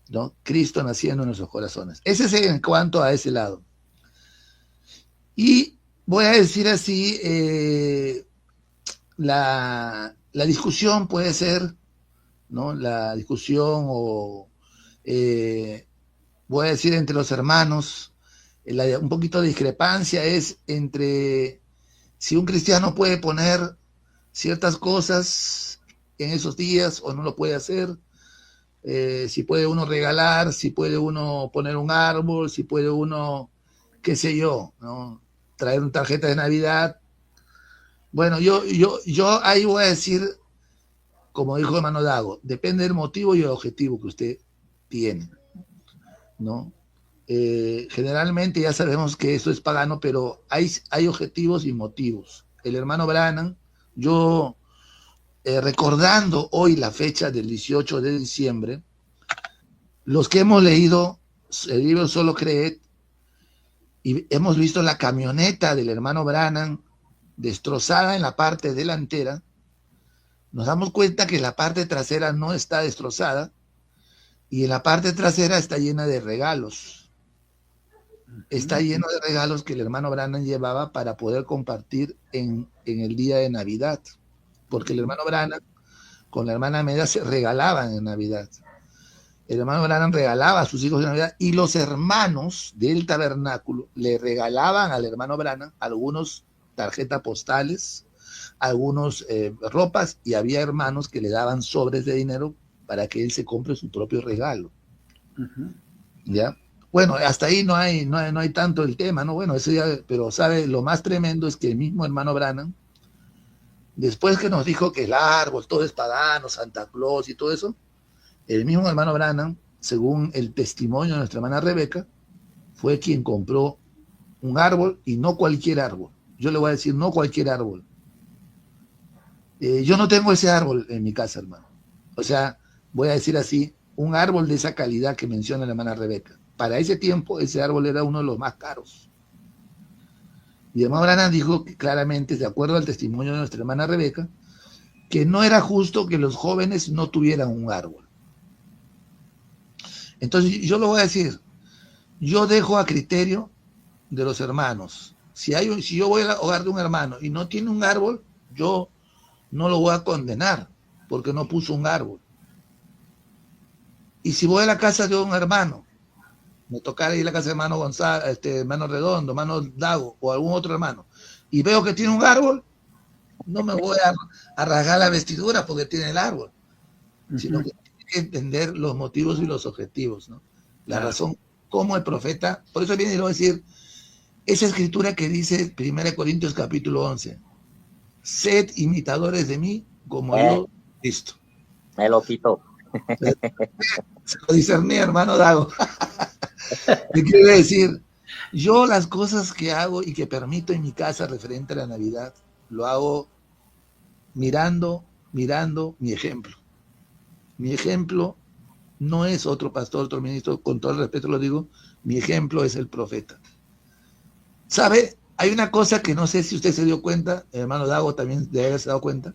¿no? Cristo naciendo en nuestros corazones. Ese es en cuanto a ese lado. Y voy a decir así, la discusión puede ser, ¿no? La discusión voy a decir entre los hermanos, un poquito de discrepancia es entre si un cristiano puede poner ciertas cosas en esos días o no lo puede hacer, si puede uno regalar, si puede uno poner un árbol, si puede uno, qué sé yo, ¿no? Traer una tarjeta de Navidad. Bueno, yo ahí voy a decir, como dijo hermano Dago, depende del motivo y el objetivo que usted tiene, ¿no? Generalmente ya sabemos que esto es pagano, pero hay objetivos y motivos. El hermano Branham, yo recordando hoy la fecha del 18 de diciembre, los que hemos leído el libro Solo Creed y hemos visto la camioneta del hermano Branham destrozada en la parte delantera, nos damos cuenta que la parte trasera no está destrozada y en la parte trasera está llena de regalos. Está lleno de regalos que el hermano Branham llevaba para poder compartir en el día de Navidad, porque el hermano Branham con la hermana Amelia se regalaban en Navidad. El hermano Branham regalaba a sus hijos en Navidad y los hermanos del tabernáculo le regalaban al hermano Branham algunos tarjetas postales, algunos ropas, y había hermanos que le daban sobres de dinero para que él se compre su propio regalo. ¿Ya? Bueno, hasta ahí no hay tanto el tema, ¿no? Bueno, eso ya, pero sabe, lo más tremendo es que el mismo hermano Branham, después que nos dijo que el árbol, todo es pagano, Santa Claus y todo eso, el mismo hermano Branham, según el testimonio de nuestra hermana Rebeca, fue quien compró un árbol, y no cualquier árbol. Yo le voy a decir, no cualquier árbol. Yo no tengo ese árbol en mi casa, hermano. O sea, voy a decir así, un árbol de esa calidad que menciona la hermana Rebeca. Para ese tiempo, ese árbol era uno de los más caros. Y el hermano Branham dijo que claramente, de acuerdo al testimonio de nuestra hermana Rebeca, que no era justo que los jóvenes no tuvieran un árbol. Entonces, yo lo voy a decir, yo dejo a criterio de los hermanos. Si yo voy al hogar de un hermano y no tiene un árbol, yo no lo voy a condenar porque no puso un árbol. Y si voy a la casa de un hermano me tocara ir a la casa de hermano González, hermano Redondo, hermano Dago o algún otro hermano, y veo que tiene un árbol, no me voy a rasgar la vestidura porque tiene el árbol, sino que tiene que entender los motivos y los objetivos, ¿no? La razón, como el profeta, por eso viene y lo voy a decir, esa escritura que dice 1 Corintios capítulo 11, sed imitadores de mí como yo, Cristo. Me lo quitó. Se lo discerní, hermano Dago. ¿Qué quiere decir? Yo las cosas que hago y que permito en mi casa referente a la Navidad, lo hago mirando mi ejemplo. Mi ejemplo no es otro pastor, otro ministro, con todo el respeto lo digo, mi ejemplo es el profeta. ¿Sabe? Hay una cosa que no sé si usted se dio cuenta, el hermano Dago también debe haberse dado cuenta,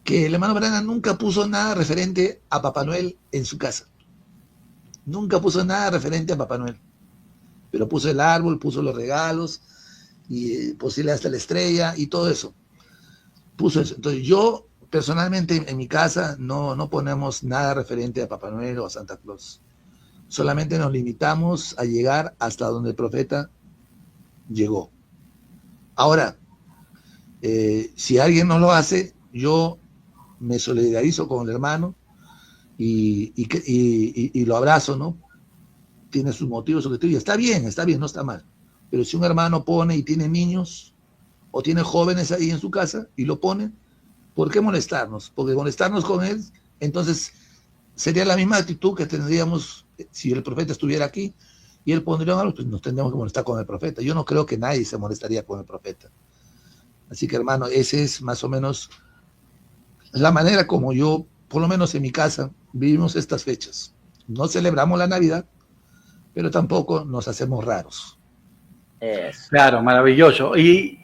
que el hermano Brana nunca puso nada referente a Papá Noel en su casa. Nunca puso nada referente a Papá Noel. Pero puso el árbol, puso los regalos, y posible hasta la estrella y todo eso. Puso eso. Entonces yo, personalmente, en mi casa no ponemos nada referente a Papá Noel o a Santa Claus. Solamente nos limitamos a llegar hasta donde el profeta llegó. Ahora, si alguien no lo hace, yo me solidarizo con el hermano y lo abrazo, ¿no? Tiene sus motivos, objetivos, y está bien, no está mal. Pero si un hermano pone y tiene niños o tiene jóvenes ahí en su casa y lo ponen, ¿por qué molestarnos? Porque molestarnos con él, entonces sería la misma actitud que tendríamos si el profeta estuviera aquí y él pondría algo, pues nos tendríamos que molestar con el profeta. Yo no creo que nadie se molestaría con el profeta. Así que, hermano, ese es más o menos la manera como yo, por lo menos en mi casa, vivimos estas fechas. No celebramos la Navidad, pero tampoco nos hacemos raros. Claro, maravilloso. Y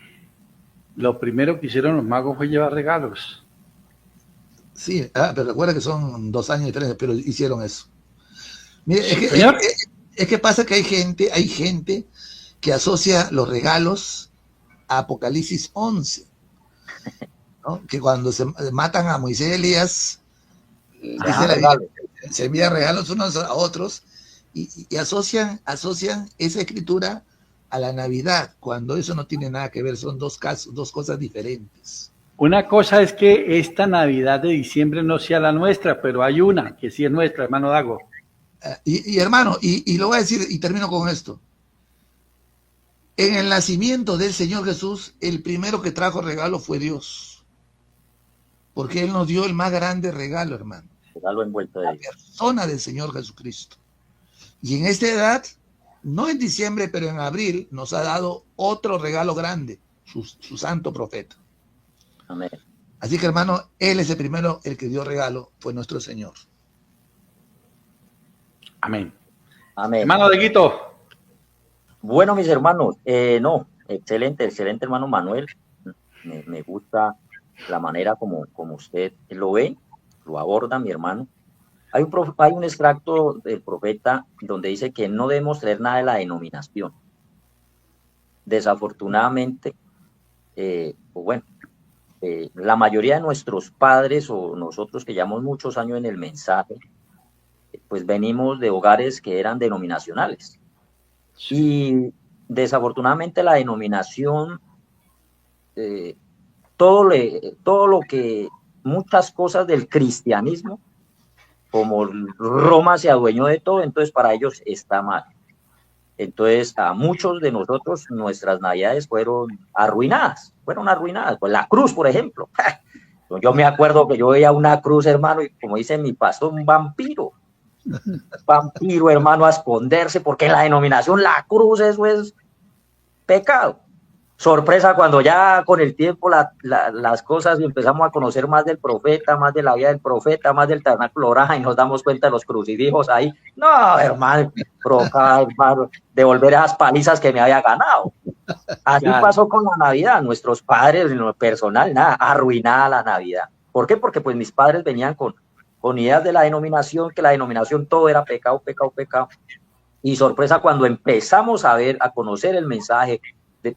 lo primero que hicieron los magos fue llevar regalos. Sí, pero recuerda que son 2 años y 3, pero hicieron eso. Mire, es que pasa que hay gente que asocia los regalos a Apocalipsis 11, ¿no? Que cuando se matan a Moisés y Elías, se envían regalos unos a otros y asocian esa escritura a la Navidad, cuando eso no tiene nada que ver, son dos cosas diferentes. Una cosa es que esta Navidad de diciembre no sea la nuestra, pero hay una que sí es nuestra, hermano Dago. Hermano, y lo voy a decir y termino con esto. En el nacimiento del Señor Jesús, el primero que trajo regalo fue Dios. Porque Él nos dio el más grande regalo, hermano. Regalo envuelto de Dios. La persona del Señor Jesucristo. Y en esta edad, no en diciembre, pero en abril, nos ha dado otro regalo grande, su santo profeta. Amén. Así que, hermano, Él es el primero, el que dio regalo, fue nuestro Señor. Amén. Amén. Hermano Deguito. Bueno, mis hermanos, excelente, hermano Manuel. Me gusta la manera como usted lo ve, lo aborda, mi hermano. Hay un extracto del profeta donde dice que no debemos traer nada de la denominación. Desafortunadamente, la mayoría de nuestros padres o nosotros que llevamos muchos años en el mensaje, pues venimos de hogares que eran denominacionales. Y desafortunadamente la denominación, todo lo que, muchas cosas del cristianismo, como Roma se adueñó de todo, entonces para ellos está mal. Entonces a muchos de nosotros nuestras navidades fueron arruinadas. Pues la cruz, por ejemplo. Yo me acuerdo que yo veía una cruz, hermano, y como dice mi pastor, un vampiro, hermano, a esconderse, porque la denominación, la cruz, eso es pecado. Sorpresa cuando ya con el tiempo las cosas y empezamos a conocer más del profeta, más de la vida del profeta, más del tabernáculo oraja y nos damos cuenta de los crucifijos ahí. No, hermano, hermano, devolver esas palizas que me había ganado. Así pasó con la Navidad. Nuestros padres, en lo personal, nada, arruinada la Navidad. ¿Por qué? Porque pues mis padres venían con ideas de la denominación, que la denominación todo era pecado. Y sorpresa cuando empezamos a conocer el mensaje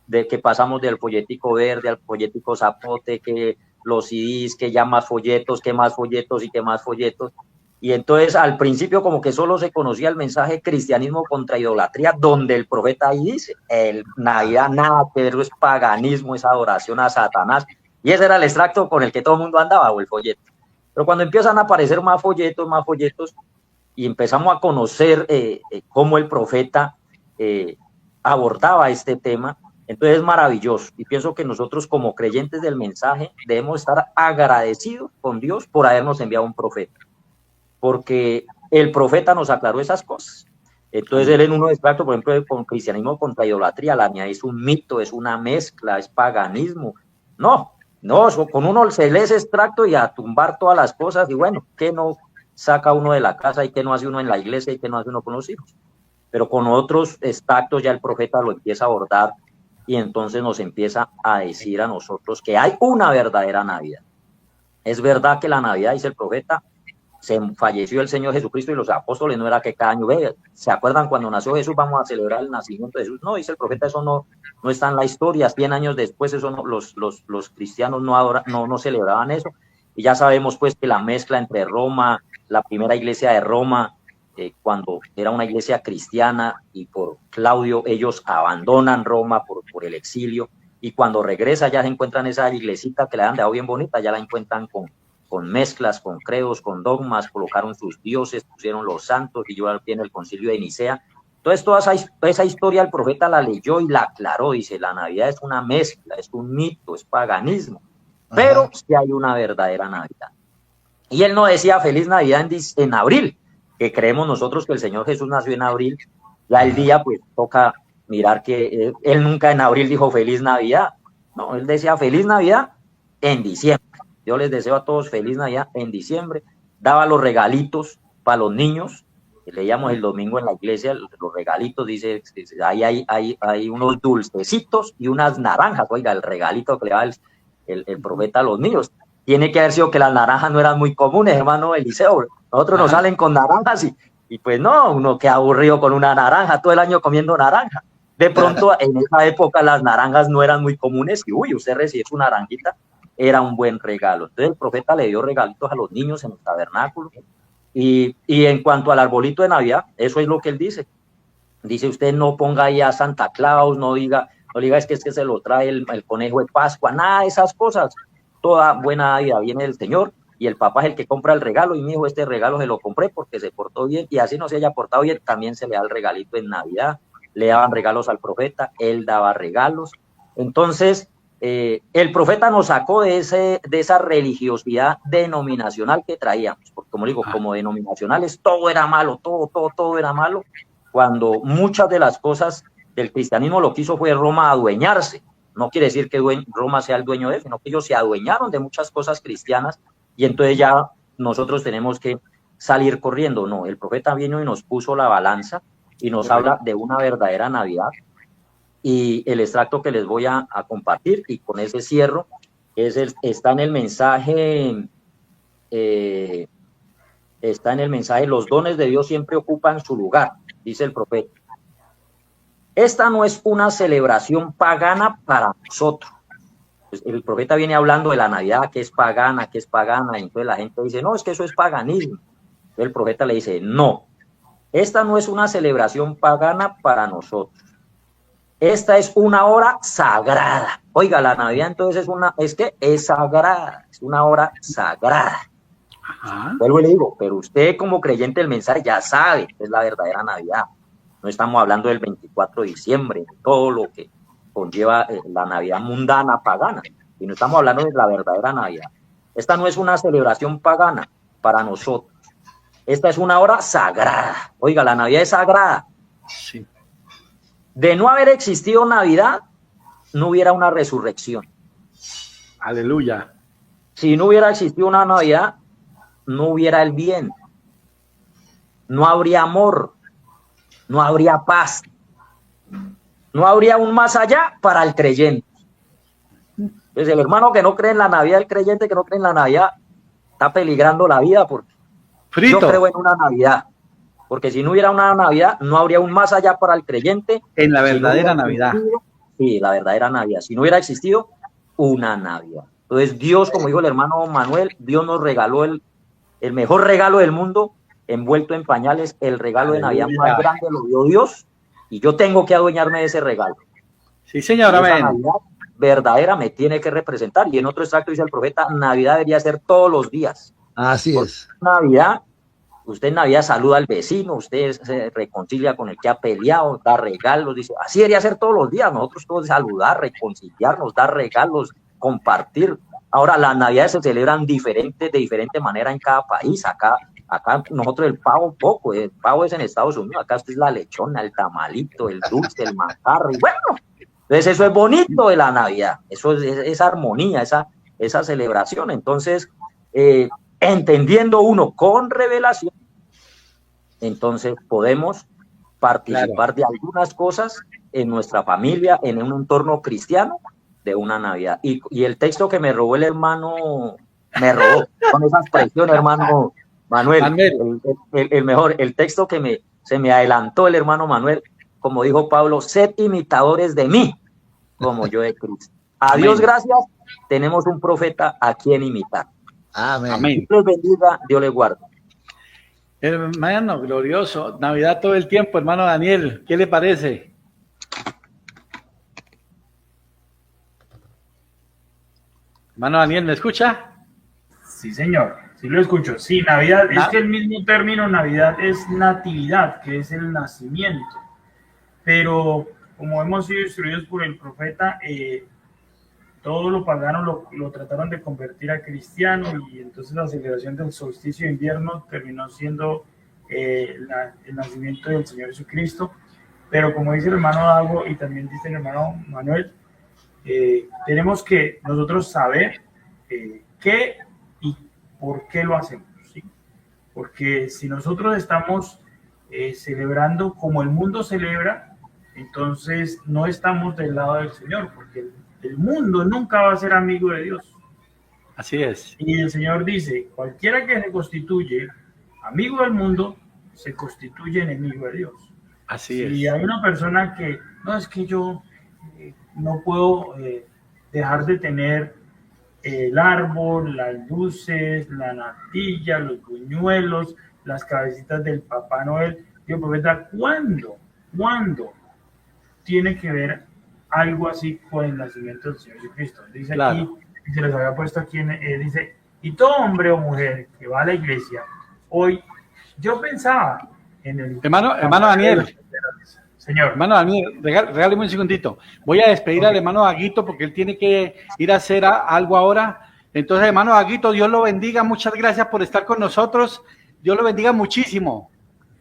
de que pasamos del folletico verde al folletico zapote, que los CDs, que ya más folletos, que más folletos y que más folletos. Y entonces al principio como que solo se conocía el mensaje cristianismo contra idolatría, donde el profeta ahí dice, el Navidad nada que ver, es paganismo, es adoración a Satanás. Y ese era el extracto con el que todo el mundo andaba, o el folleto. Pero cuando empiezan a aparecer más folletos, y empezamos a conocer cómo el profeta abordaba este tema, entonces es maravilloso. Y pienso que nosotros como creyentes del mensaje debemos estar agradecidos con Dios por habernos enviado un profeta, porque el profeta nos aclaró esas cosas. Entonces él en uno de extractos, por ejemplo, con cristianismo contra idolatría, la mía es un mito, es una mezcla, es paganismo. No, con uno se lee ese extracto y a tumbar todas las cosas, y bueno, ¿qué no saca uno de la casa y qué no hace uno en la iglesia y qué no hace uno con los hijos? Pero con otros extractos ya el profeta lo empieza a abordar y entonces nos empieza a decir a nosotros que hay una verdadera Navidad. Es verdad que la Navidad, dice el profeta, falleció el Señor Jesucristo y los apóstoles no era que cada año, ¿se acuerdan cuando nació Jesús? Vamos a celebrar el nacimiento de Jesús. No, dice el profeta, eso no está en la historia. 100 años después eso no, los cristianos no celebraban eso. Y ya sabemos pues que la mezcla entre Roma, la primera iglesia de Roma, cuando era una iglesia cristiana, y por Claudio ellos abandonan Roma por el exilio, y cuando regresa ya se encuentran esa iglesita que le han dejado bien bonita, ya la encuentran con mezclas, con credos, con dogmas, colocaron sus dioses, pusieron los santos, y yo viene el concilio de Nicea. Entonces toda esa historia el profeta la leyó y la aclaró, dice, la Navidad es una mezcla, es un mito, es paganismo, pero sí hay una verdadera Navidad. Y él no decía feliz Navidad en abril, que creemos nosotros que el Señor Jesús nació en abril. Ya el día pues toca mirar que él nunca en abril dijo feliz Navidad, no, él decía feliz Navidad en diciembre. Yo les deseo a todos feliz Navidad en diciembre. Daba los regalitos para los niños, que leíamos el domingo en la iglesia, los regalitos, dice, ahí hay unos dulcecitos y unas naranjas. Oiga, el regalito que le daba el profeta a los niños. Tiene que haber sido que las naranjas no eran muy comunes, hermano Eliseo. Nosotros nos salen con naranjas y pues no, uno queda aburrido con una naranja, todo el año comiendo naranja. De pronto, en esa época las naranjas no eran muy comunes y usted recibe su naranjita, era un buen regalo. Entonces el profeta le dio regalitos a los niños en el tabernáculo. Y en cuanto al arbolito de Navidad, eso es lo que él dice. Dice, usted no ponga ahí a Santa Claus, no diga es que se lo trae el conejo de Pascua, nada de esas cosas. Toda buena Navidad viene del Señor y el papá es el que compra el regalo, y mi hijo, este regalo se lo compré porque se portó bien, y así no se haya portado bien, también se le da el regalito en Navidad. Le daban regalos al profeta, él daba regalos. Entonces, el profeta nos sacó de esa religiosidad denominacional que traíamos, porque como digo, como denominacionales todo era malo, todo era malo, cuando muchas de las cosas del cristianismo lo que hizo fue Roma adueñarse. No quiere decir que Roma sea el dueño de él, sino que ellos se adueñaron de muchas cosas cristianas, y entonces ya nosotros tenemos que salir corriendo. No, el profeta vino y nos puso la balanza y nos habla de una verdadera Navidad. Y el extracto que les voy a compartir, y con ese cierro, está en el mensaje, los dones de Dios siempre ocupan su lugar, dice el profeta. Esta no es una celebración pagana para nosotros. Pues el profeta viene hablando de la Navidad, que es pagana, y entonces la gente dice, no, es que eso es paganismo. Entonces el profeta le dice, no, esta no es una celebración pagana para nosotros. Esta es una hora sagrada. Oiga, la Navidad entonces es sagrada, es una hora sagrada. Luego le digo, pero usted como creyente del mensaje ya sabe que es la verdadera Navidad. No estamos hablando del 24 de diciembre, todo lo que conlleva la Navidad mundana, pagana, y no estamos hablando de la verdadera Navidad. Esta no es una celebración pagana para nosotros. Esta es una hora sagrada. Oiga, la Navidad es sagrada. Sí. De no haber existido Navidad, no hubiera una resurrección. Aleluya. Si no hubiera existido una Navidad, no hubiera el bien. No habría amor. No habría paz. No habría un más allá para el creyente. Entonces, el hermano que no cree en la Navidad, el creyente que no cree en la Navidad, está peligrando la vida, porque yo creo en una Navidad. Porque si no hubiera una Navidad, no habría un más allá para el creyente. En la verdadera Navidad. Sí, la verdadera Navidad. Si no hubiera existido una Navidad. Entonces Dios, como dijo el hermano Manuel, Dios nos regaló el mejor regalo del mundo, envuelto en pañales, el regalo de Navidad más grande lo dio Dios, y yo tengo que adueñarme de ese regalo. Sí, señor, amén. Navidad verdadera me tiene que representar, y en otro extracto dice el profeta, Navidad debería ser todos los días. Así es. Navidad, usted en Navidad saluda al vecino, usted se reconcilia con el que ha peleado, da regalos, dice, así debería ser todos los días, nosotros todos saludar, reconciliarnos, dar regalos, compartir. Ahora, las Navidades se celebran de diferente manera en cada país. Acá nosotros el pavo poco, el pavo es en Estados Unidos, acá es la lechona, el tamalito, el dulce, el manjar, y bueno, entonces eso es bonito de la Navidad, eso es esa armonía, esa celebración. Entonces, entendiendo uno con revelación, entonces podemos participar de algunas cosas en nuestra familia, en un entorno cristiano, de una Navidad. Y el texto que me robó el hermano, con esa expresión, hermano Manuel, el mejor, el texto que se me adelantó el hermano Manuel, como dijo Pablo, sed imitadores de mí, como yo de Cristo. A Dios gracias, tenemos un profeta a quien imitar. Amén. Dios les bendiga, Dios les guarde. Hermano, glorioso. Navidad todo el tiempo, hermano Daniel. ¿Qué le parece? Hermano Daniel, ¿me escucha? Sí, señor. Sí lo escucho. Sí, Navidad, es que el mismo término Navidad es natividad, que es el nacimiento. Pero como hemos sido instruidos por el profeta, todo lo pagano lo trataron de convertir a cristiano, y entonces la celebración del solsticio de invierno terminó siendo el nacimiento del Señor Jesucristo. Pero como dice el hermano Dago y también dice el hermano Manuel, tenemos que nosotros saber qué y por qué lo hacemos, ¿sí? Porque si nosotros estamos celebrando como el mundo celebra, entonces no estamos del lado del Señor, porque el mundo nunca va a ser amigo de Dios. Así es. Y el Señor dice, cualquiera que se constituye amigo del mundo, se constituye enemigo de Dios. Así es. Y hay una persona que, no, es que yo no puedo dejar de tener el árbol, las luces, la natilla, los buñuelos, las cabecitas del Papá Noel. Digo, profeta, ¿cuándo tiene que ver algo así con el nacimiento del Señor Jesucristo? Dice aquí, y se les había puesto aquí, dice, y todo hombre o mujer que va a la iglesia, hoy, yo pensaba en el... Hermano Daniel. Señor. Hermano Daniel, regáleme un segundito. Voy a despedir al hermano Aguito porque él tiene que ir a hacer algo ahora. Entonces, hermano Aguito, Dios lo bendiga. Muchas gracias por estar con nosotros. Dios lo bendiga muchísimo.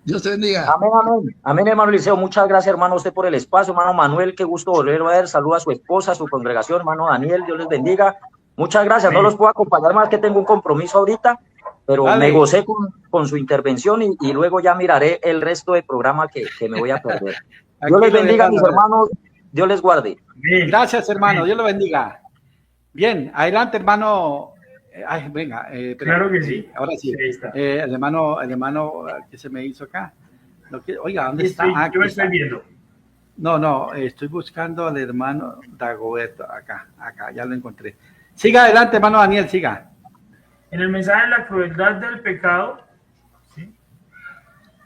Dios te bendiga. Amén, amén. Amén, hermano Eliseo. Muchas gracias, hermano, a usted por el espacio. Hermano Manuel, qué gusto volverlo a ver. Saluda a su esposa, a su congregación. Hermano Daniel, Dios les bendiga. Muchas gracias. No los puedo acompañar más, que tengo un compromiso ahorita, pero me gocé con su intervención y luego ya miraré el resto del programa que me voy a perder. Dios les bendiga, mis hermanos. Dios les guarde. Gracias, hermano. Dios lo bendiga. Bien, adelante, hermano. Ay, venga. Claro que sí. Ahora sí. El hermano, ¿qué se me hizo acá? Oiga, ¿dónde está? Yo estoy viendo. No, estoy buscando al hermano Dagoberto. Acá, ya lo encontré. Siga adelante, hermano Daniel, siga. En el mensaje de la crueldad del pecado, ¿sí?,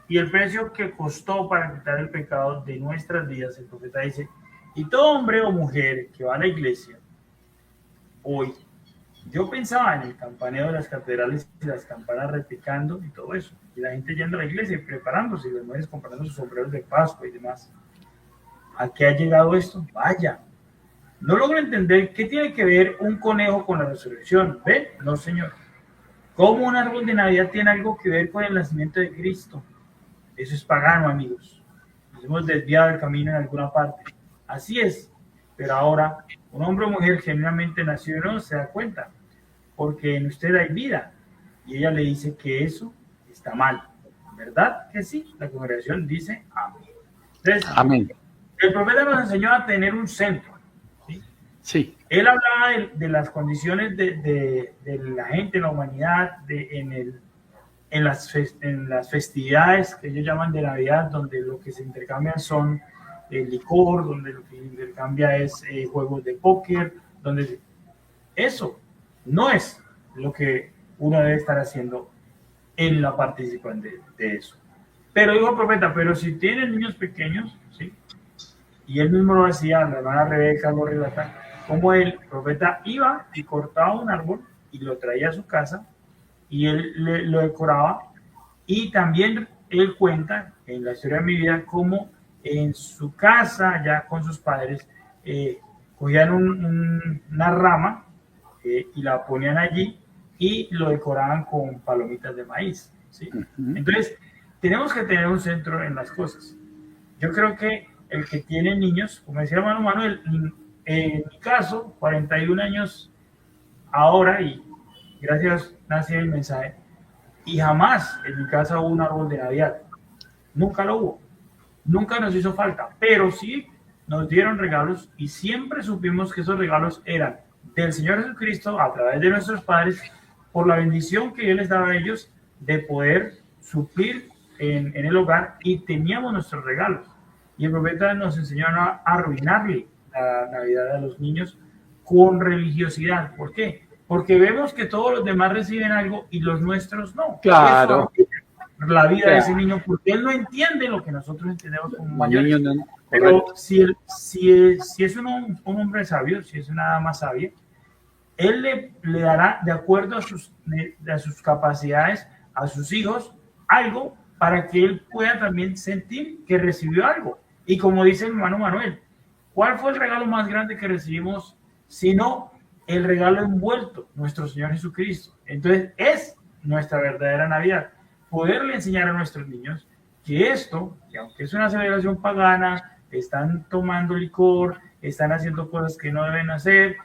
y el precio que costó para quitar el pecado de nuestras vidas, el profeta dice, y todo hombre o mujer que va a la iglesia, hoy, yo pensaba en el campaneo de las catedrales y las campanas replicando y todo eso, y la gente yendo a la iglesia y preparándose, y las mujeres comprando sus sombreros de Pascua y demás. ¿A qué ha llegado esto? Vaya, no logro entender qué tiene que ver un conejo con la resurrección. ¿Ven? No, señor. ¿Cómo un árbol de Navidad tiene algo que ver con el nacimiento de Cristo? Eso es pagano, amigos. Nos hemos desviado del camino en alguna parte. Así es. Pero ahora, un hombre o mujer genuinamente nació no se da cuenta, porque en usted hay vida. Y ella le dice que eso está mal. ¿Verdad que sí? La congregación dice amén. Entonces, amén. El profeta nos enseñó a tener un centro. ¿Sí? Sí. Él hablaba de las condiciones de la gente, la humanidad, en las festividades que ellos llaman de Navidad, donde lo que se intercambian son el licor, donde lo que se intercambia es juegos de póker, donde eso no es lo que uno debe estar haciendo él no participa de eso. Pero dijo el profeta, pero si tienen niños pequeños, ¿sí? Y él mismo lo decía, la hermana Rebeca lo relata, como el profeta iba y cortaba un árbol y lo traía a su casa y él lo decoraba. Y también él cuenta en la historia de mi vida cómo en su casa, ya con sus padres, cogían una rama y la ponían allí y lo decoraban con palomitas de maíz, ¿sí? Entonces, tenemos que tener un centro en las cosas. Yo creo que el que tiene niños, como decía hermano Manuel, en mi caso, 41 años ahora, y gracias nací el mensaje, y jamás en mi casa hubo un árbol de Navidad. Nunca lo hubo. Nunca nos hizo falta, pero sí nos dieron regalos y siempre supimos que esos regalos eran del Señor Jesucristo a través de nuestros padres por la bendición que Él les daba a ellos de poder suplir en el hogar, y teníamos nuestros regalos. Y el profeta nos enseñó a arruinarle la Navidad a los niños con religiosidad. ¿Por qué? Porque vemos que todos los demás reciben algo y los nuestros no. Claro. La vida de ese niño, porque él no entiende lo que nosotros entendemos como mayores. No. Pero si es un hombre sabio, si es una dama sabia, él le dará de acuerdo a sus capacidades a sus hijos algo para que él pueda también sentir que recibió algo. Y como dice el hermano Manuel, ¿cuál fue el regalo más grande que recibimos sino el regalo envuelto, nuestro Señor Jesucristo? Entonces es nuestra verdadera Navidad, poderle enseñar a nuestros niños que esto, que aunque es una celebración pagana, están tomando licor, están haciendo cosas que no deben hacer,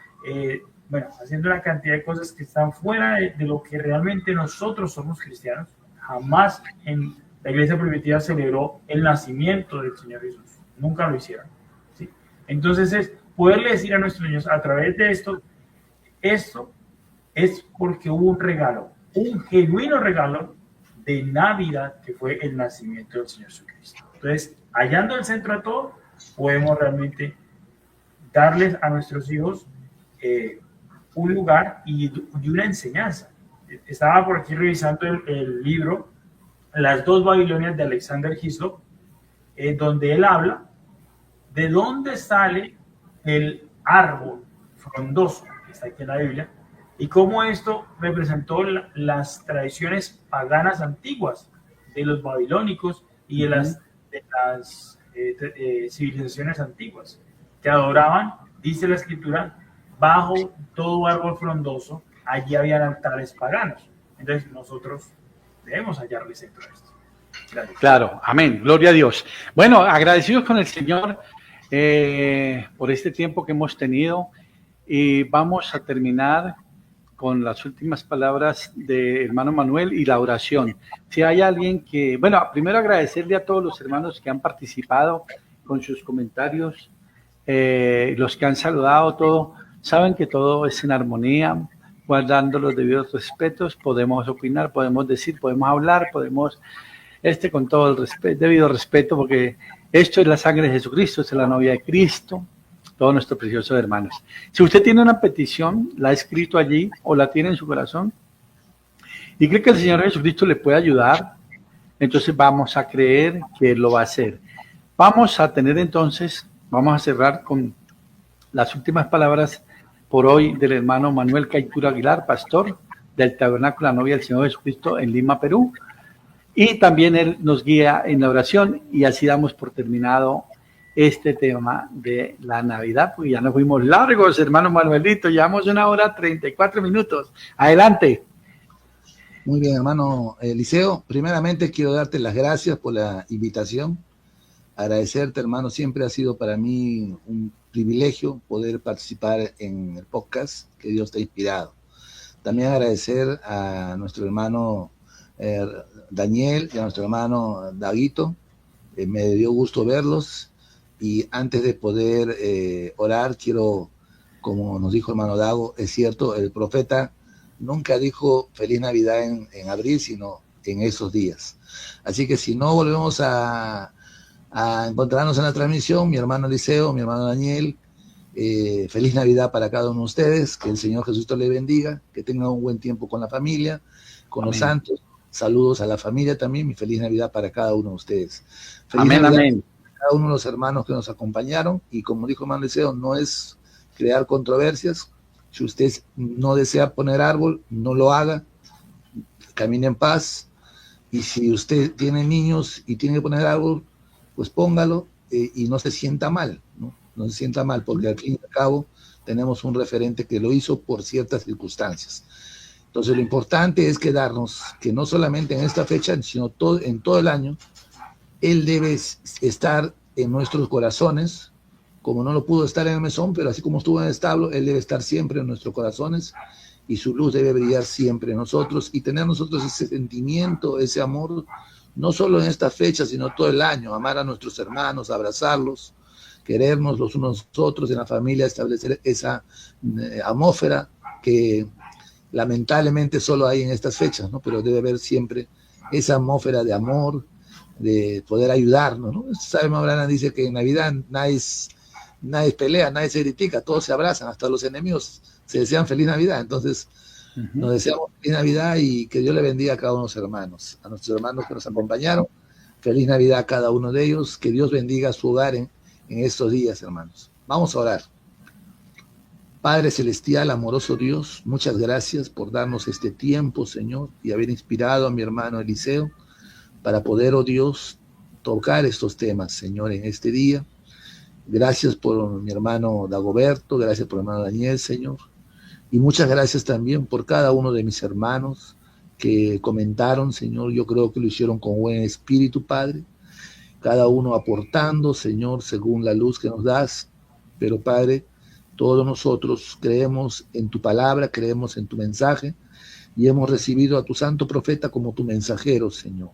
haciendo una cantidad de cosas que están fuera de lo que realmente nosotros somos cristianos. Jamás en la iglesia primitiva celebró el nacimiento del Señor Jesús. Nunca lo hicieron, ¿sí? Entonces es poderle decir a nuestros niños a través de esto es porque hubo un regalo, un genuino regalo de Navidad, que fue el nacimiento del Señor Jesucristo. Entonces, hallando el centro de todo, podemos realmente darles a nuestros hijos un lugar y una enseñanza. Estaba por aquí revisando el libro Las dos Babilonias de Alexander Hislop, donde él habla de dónde sale el árbol frondoso que está aquí en la Biblia y cómo esto representó las tradiciones paganas antiguas de los babilónicos y de las civilizaciones antiguas que adoraban, dice la escritura, bajo todo árbol frondoso, allí habían altares paganos. Entonces nosotros debemos hallarle centro a esto. Gracias. Claro, amén, gloria a Dios. Bueno, agradecidos con el Señor por este tiempo que hemos tenido, y vamos a terminar con las últimas palabras de hermano Manuel y la oración. Si hay alguien que, primero agradecerle a todos los hermanos que han participado con sus comentarios, los que han saludado, todo, saben que todo es en armonía, guardando los debidos respetos, podemos opinar, podemos decir, podemos hablar, podemos, con todo el debido respeto, porque esto es la sangre de Jesucristo, es la novia de Cristo, todos nuestros preciosos hermanos. Si usted tiene una petición, la ha escrito allí o la tiene en su corazón y cree que el Señor Jesucristo le puede ayudar, entonces vamos a creer que Él lo va a hacer. Vamos a cerrar con las últimas palabras por hoy del hermano Manuel Caitura Aguilar, pastor del Tabernáculo La Novia del Señor Jesucristo en Lima, Perú. Y también él nos guía en la oración, y así damos por terminado este tema de la Navidad, porque ya nos fuimos largos, hermano Manuelito, llevamos 1:34. Adelante. Muy bien, hermano Eliseo. Primeramente quiero darte las gracias por la invitación. Agradecerte, hermano, siempre ha sido para mí un privilegio poder participar en el podcast que Dios te ha inspirado. También agradecer a nuestro hermano Daniel y a nuestro hermano Daguito. Me dio gusto verlos, y antes de poder orar, quiero, como nos dijo hermano Dago, es cierto, el profeta nunca dijo Feliz Navidad en abril, sino en esos días. Así que si no volvemos a encontrarnos en la transmisión, mi hermano Eliseo, mi hermano Daniel, feliz Navidad para cada uno de ustedes, que el Señor Jesucristo les bendiga, que tengan un buen tiempo con la familia, con Amén. Los santos, Saludos a la familia también, mi feliz Navidad para cada uno de ustedes. Feliz Amén, Navidad amén. a cada uno de los hermanos que nos acompañaron, y como dijo hermano Liceo, no es crear controversias. Si usted no desea poner árbol, no lo haga, camine en paz, y si usted tiene niños y tiene que poner árbol, pues póngalo, y no se sienta mal, ¿no? No se sienta mal, porque al fin y al cabo tenemos un referente que lo hizo por ciertas circunstancias. Entonces lo importante es quedarnos, que no solamente en esta fecha, sino en todo el año, Él debe estar en nuestros corazones, como no lo pudo estar en el mesón, pero así como estuvo en el establo, Él debe estar siempre en nuestros corazones, y su luz debe brillar siempre en nosotros, y tener nosotros ese sentimiento, ese amor, no solo en esta fecha, sino todo el año, amar a nuestros hermanos, abrazarlos, querernos los unos a los otros en la familia, establecer esa atmósfera que lamentablemente solo hay en estas fechas, ¿no? Pero debe haber siempre esa atmósfera de amor, de poder ayudarnos, ¿no? Sabe, Maulana dice que en Navidad nadie pelea, nadie se critica, todos se abrazan, hasta los enemigos se desean feliz Navidad. Entonces nos deseamos feliz Navidad, y que Dios le bendiga a cada uno de los hermanos, a nuestros hermanos que nos acompañaron. Feliz Navidad a cada uno de ellos, que Dios bendiga su hogar en estos días, hermanos. Vamos a orar. Padre celestial, amoroso Dios, muchas gracias por darnos este tiempo, Señor, y haber inspirado a mi hermano Eliseo para poder, oh Dios, tocar estos temas, Señor, en este día. Gracias por mi hermano Dagoberto, gracias por mi hermano Daniel, Señor, y muchas gracias también por cada uno de mis hermanos que comentaron, Señor. Yo creo que lo hicieron con buen espíritu, Padre, cada uno aportando, Señor, según la luz que nos das, pero Padre, todos nosotros creemos en tu palabra, creemos en tu mensaje, y hemos recibido a tu santo profeta como tu mensajero, Señor.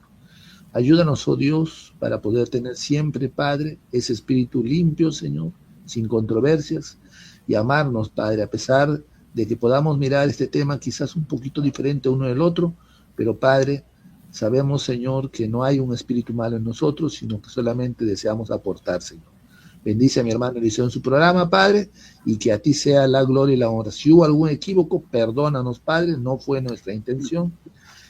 Ayúdanos, oh Dios, para poder tener siempre, Padre, ese espíritu limpio, Señor, sin controversias, y amarnos, Padre, a pesar de que podamos mirar este tema quizás un poquito diferente uno del otro, pero, Padre, sabemos, Señor, que no hay un espíritu malo en nosotros, sino que solamente deseamos aportar, Señor. Bendice a mi hermano Eliseo en su programa, Padre, y que a ti sea la gloria y la honra. Si hubo algún equívoco, perdónanos, Padre, no fue nuestra intención.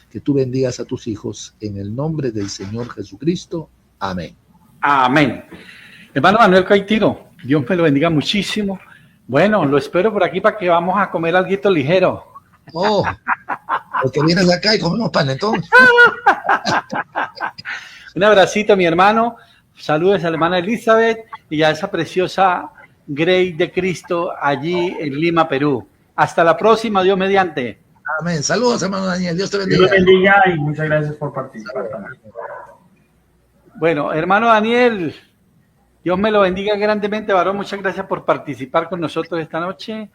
Que tú bendigas a tus hijos en el nombre del Señor Jesucristo. Amén. Amén. Hermano Manuel Caitiro, Dios me lo bendiga muchísimo. Bueno, lo espero por aquí para que vamos a comer algo ligero. Oh, porque vienes acá y comemos panetón. Un abracito, mi hermano. Saludos a la hermana Elizabeth y a esa preciosa Grey de Cristo allí en Lima, Perú. Hasta la próxima, Dios mediante. Amén. Saludos, hermano Daniel. Dios te bendiga. Dios te bendiga y muchas gracias por participar también. Bueno, hermano Daniel, Dios me lo bendiga grandemente, varón. Muchas gracias por participar con nosotros esta noche.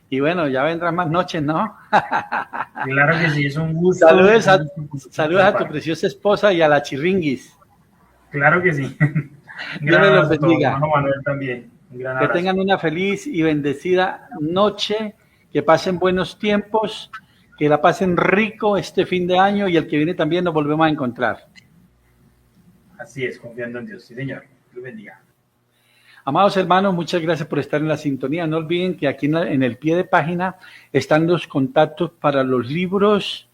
Y bueno, ya vendrán más noches, ¿no? Claro que sí, es un gusto. Saludos a tu preciosa esposa y a la Chirringuis. Claro que sí. Dios me los bendiga. Hermano Manuel también. Que tengan una feliz y bendecida noche, que pasen buenos tiempos, que la pasen rico este fin de año, y el que viene también nos volvemos a encontrar. Así es, confiando en Dios. Sí, señor. Dios bendiga. Amados hermanos, muchas gracias por estar en la sintonía. No olviden que aquí en el pie de página están los contactos para los libros.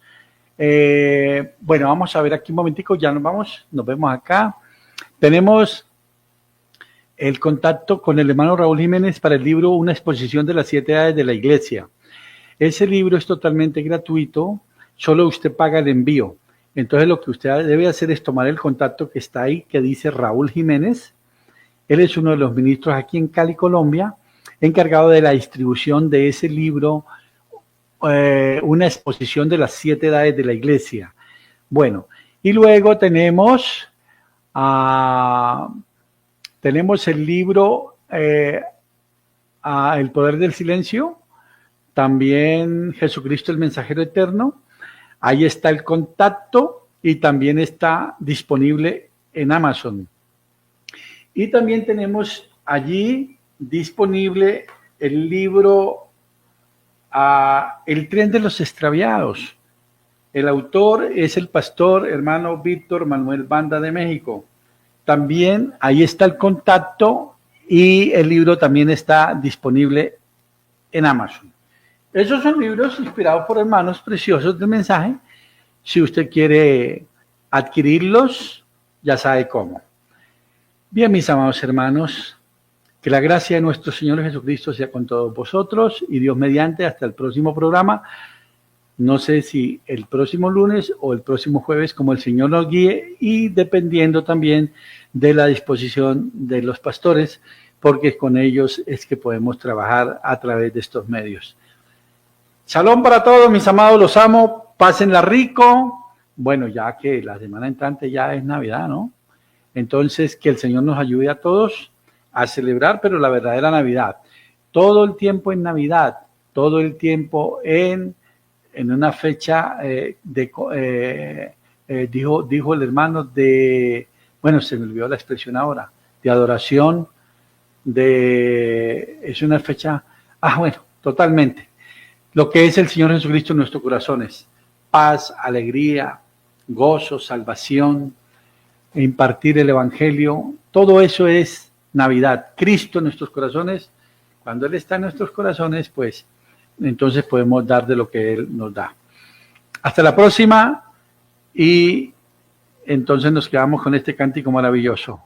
Bueno, vamos a ver aquí un momentico, ya nos vemos acá. Tenemos el contacto con el hermano Raúl Jiménez para el libro Una exposición de las 7 edades de la Iglesia. Ese libro es totalmente gratuito, solo usted paga el envío. Entonces lo que usted debe hacer es tomar el contacto que está ahí, que dice Raúl Jiménez. Él es uno de los ministros aquí en Cali, Colombia, encargado de la distribución de ese libro, Una exposición de las 7 edades de la Iglesia. Bueno, y luego tenemos el libro El poder del silencio, también Jesucristo el mensajero eterno. Ahí está el contacto y también está disponible en Amazon. Y también tenemos allí disponible el libro El tren de los extraviados. El autor es el pastor hermano Víctor Manuel Banda de México. También ahí está el contacto y el libro también está disponible en Amazon. Esos son libros inspirados por hermanos preciosos del mensaje. Si usted quiere adquirirlos, ya sabe cómo. Bien, mis amados hermanos, que la gracia de nuestro Señor Jesucristo sea con todos vosotros y Dios mediante hasta el próximo programa. No sé si el próximo lunes o el próximo jueves, como el Señor nos guíe, y dependiendo también de la disposición de los pastores, porque con ellos es que podemos trabajar a través de estos medios. Shalom para todos, mis amados, los amo, pásenla rico. Bueno, ya que la semana entrante ya es Navidad, ¿no? Entonces, que el Señor nos ayude a todos a celebrar, pero la verdadera Navidad. Todo el tiempo en Navidad, todo el tiempo en una fecha, dijo el hermano, bueno, se me olvidó la expresión ahora, de adoración, es una fecha, bueno, totalmente. Lo que es el Señor Jesucristo en nuestros corazones, paz, alegría, gozo, salvación, impartir el Evangelio, todo eso es Navidad. Cristo en nuestros corazones, cuando Él está en nuestros corazones, pues entonces podemos dar de lo que Él nos da. Hasta la próxima y entonces nos quedamos con este cántico maravilloso.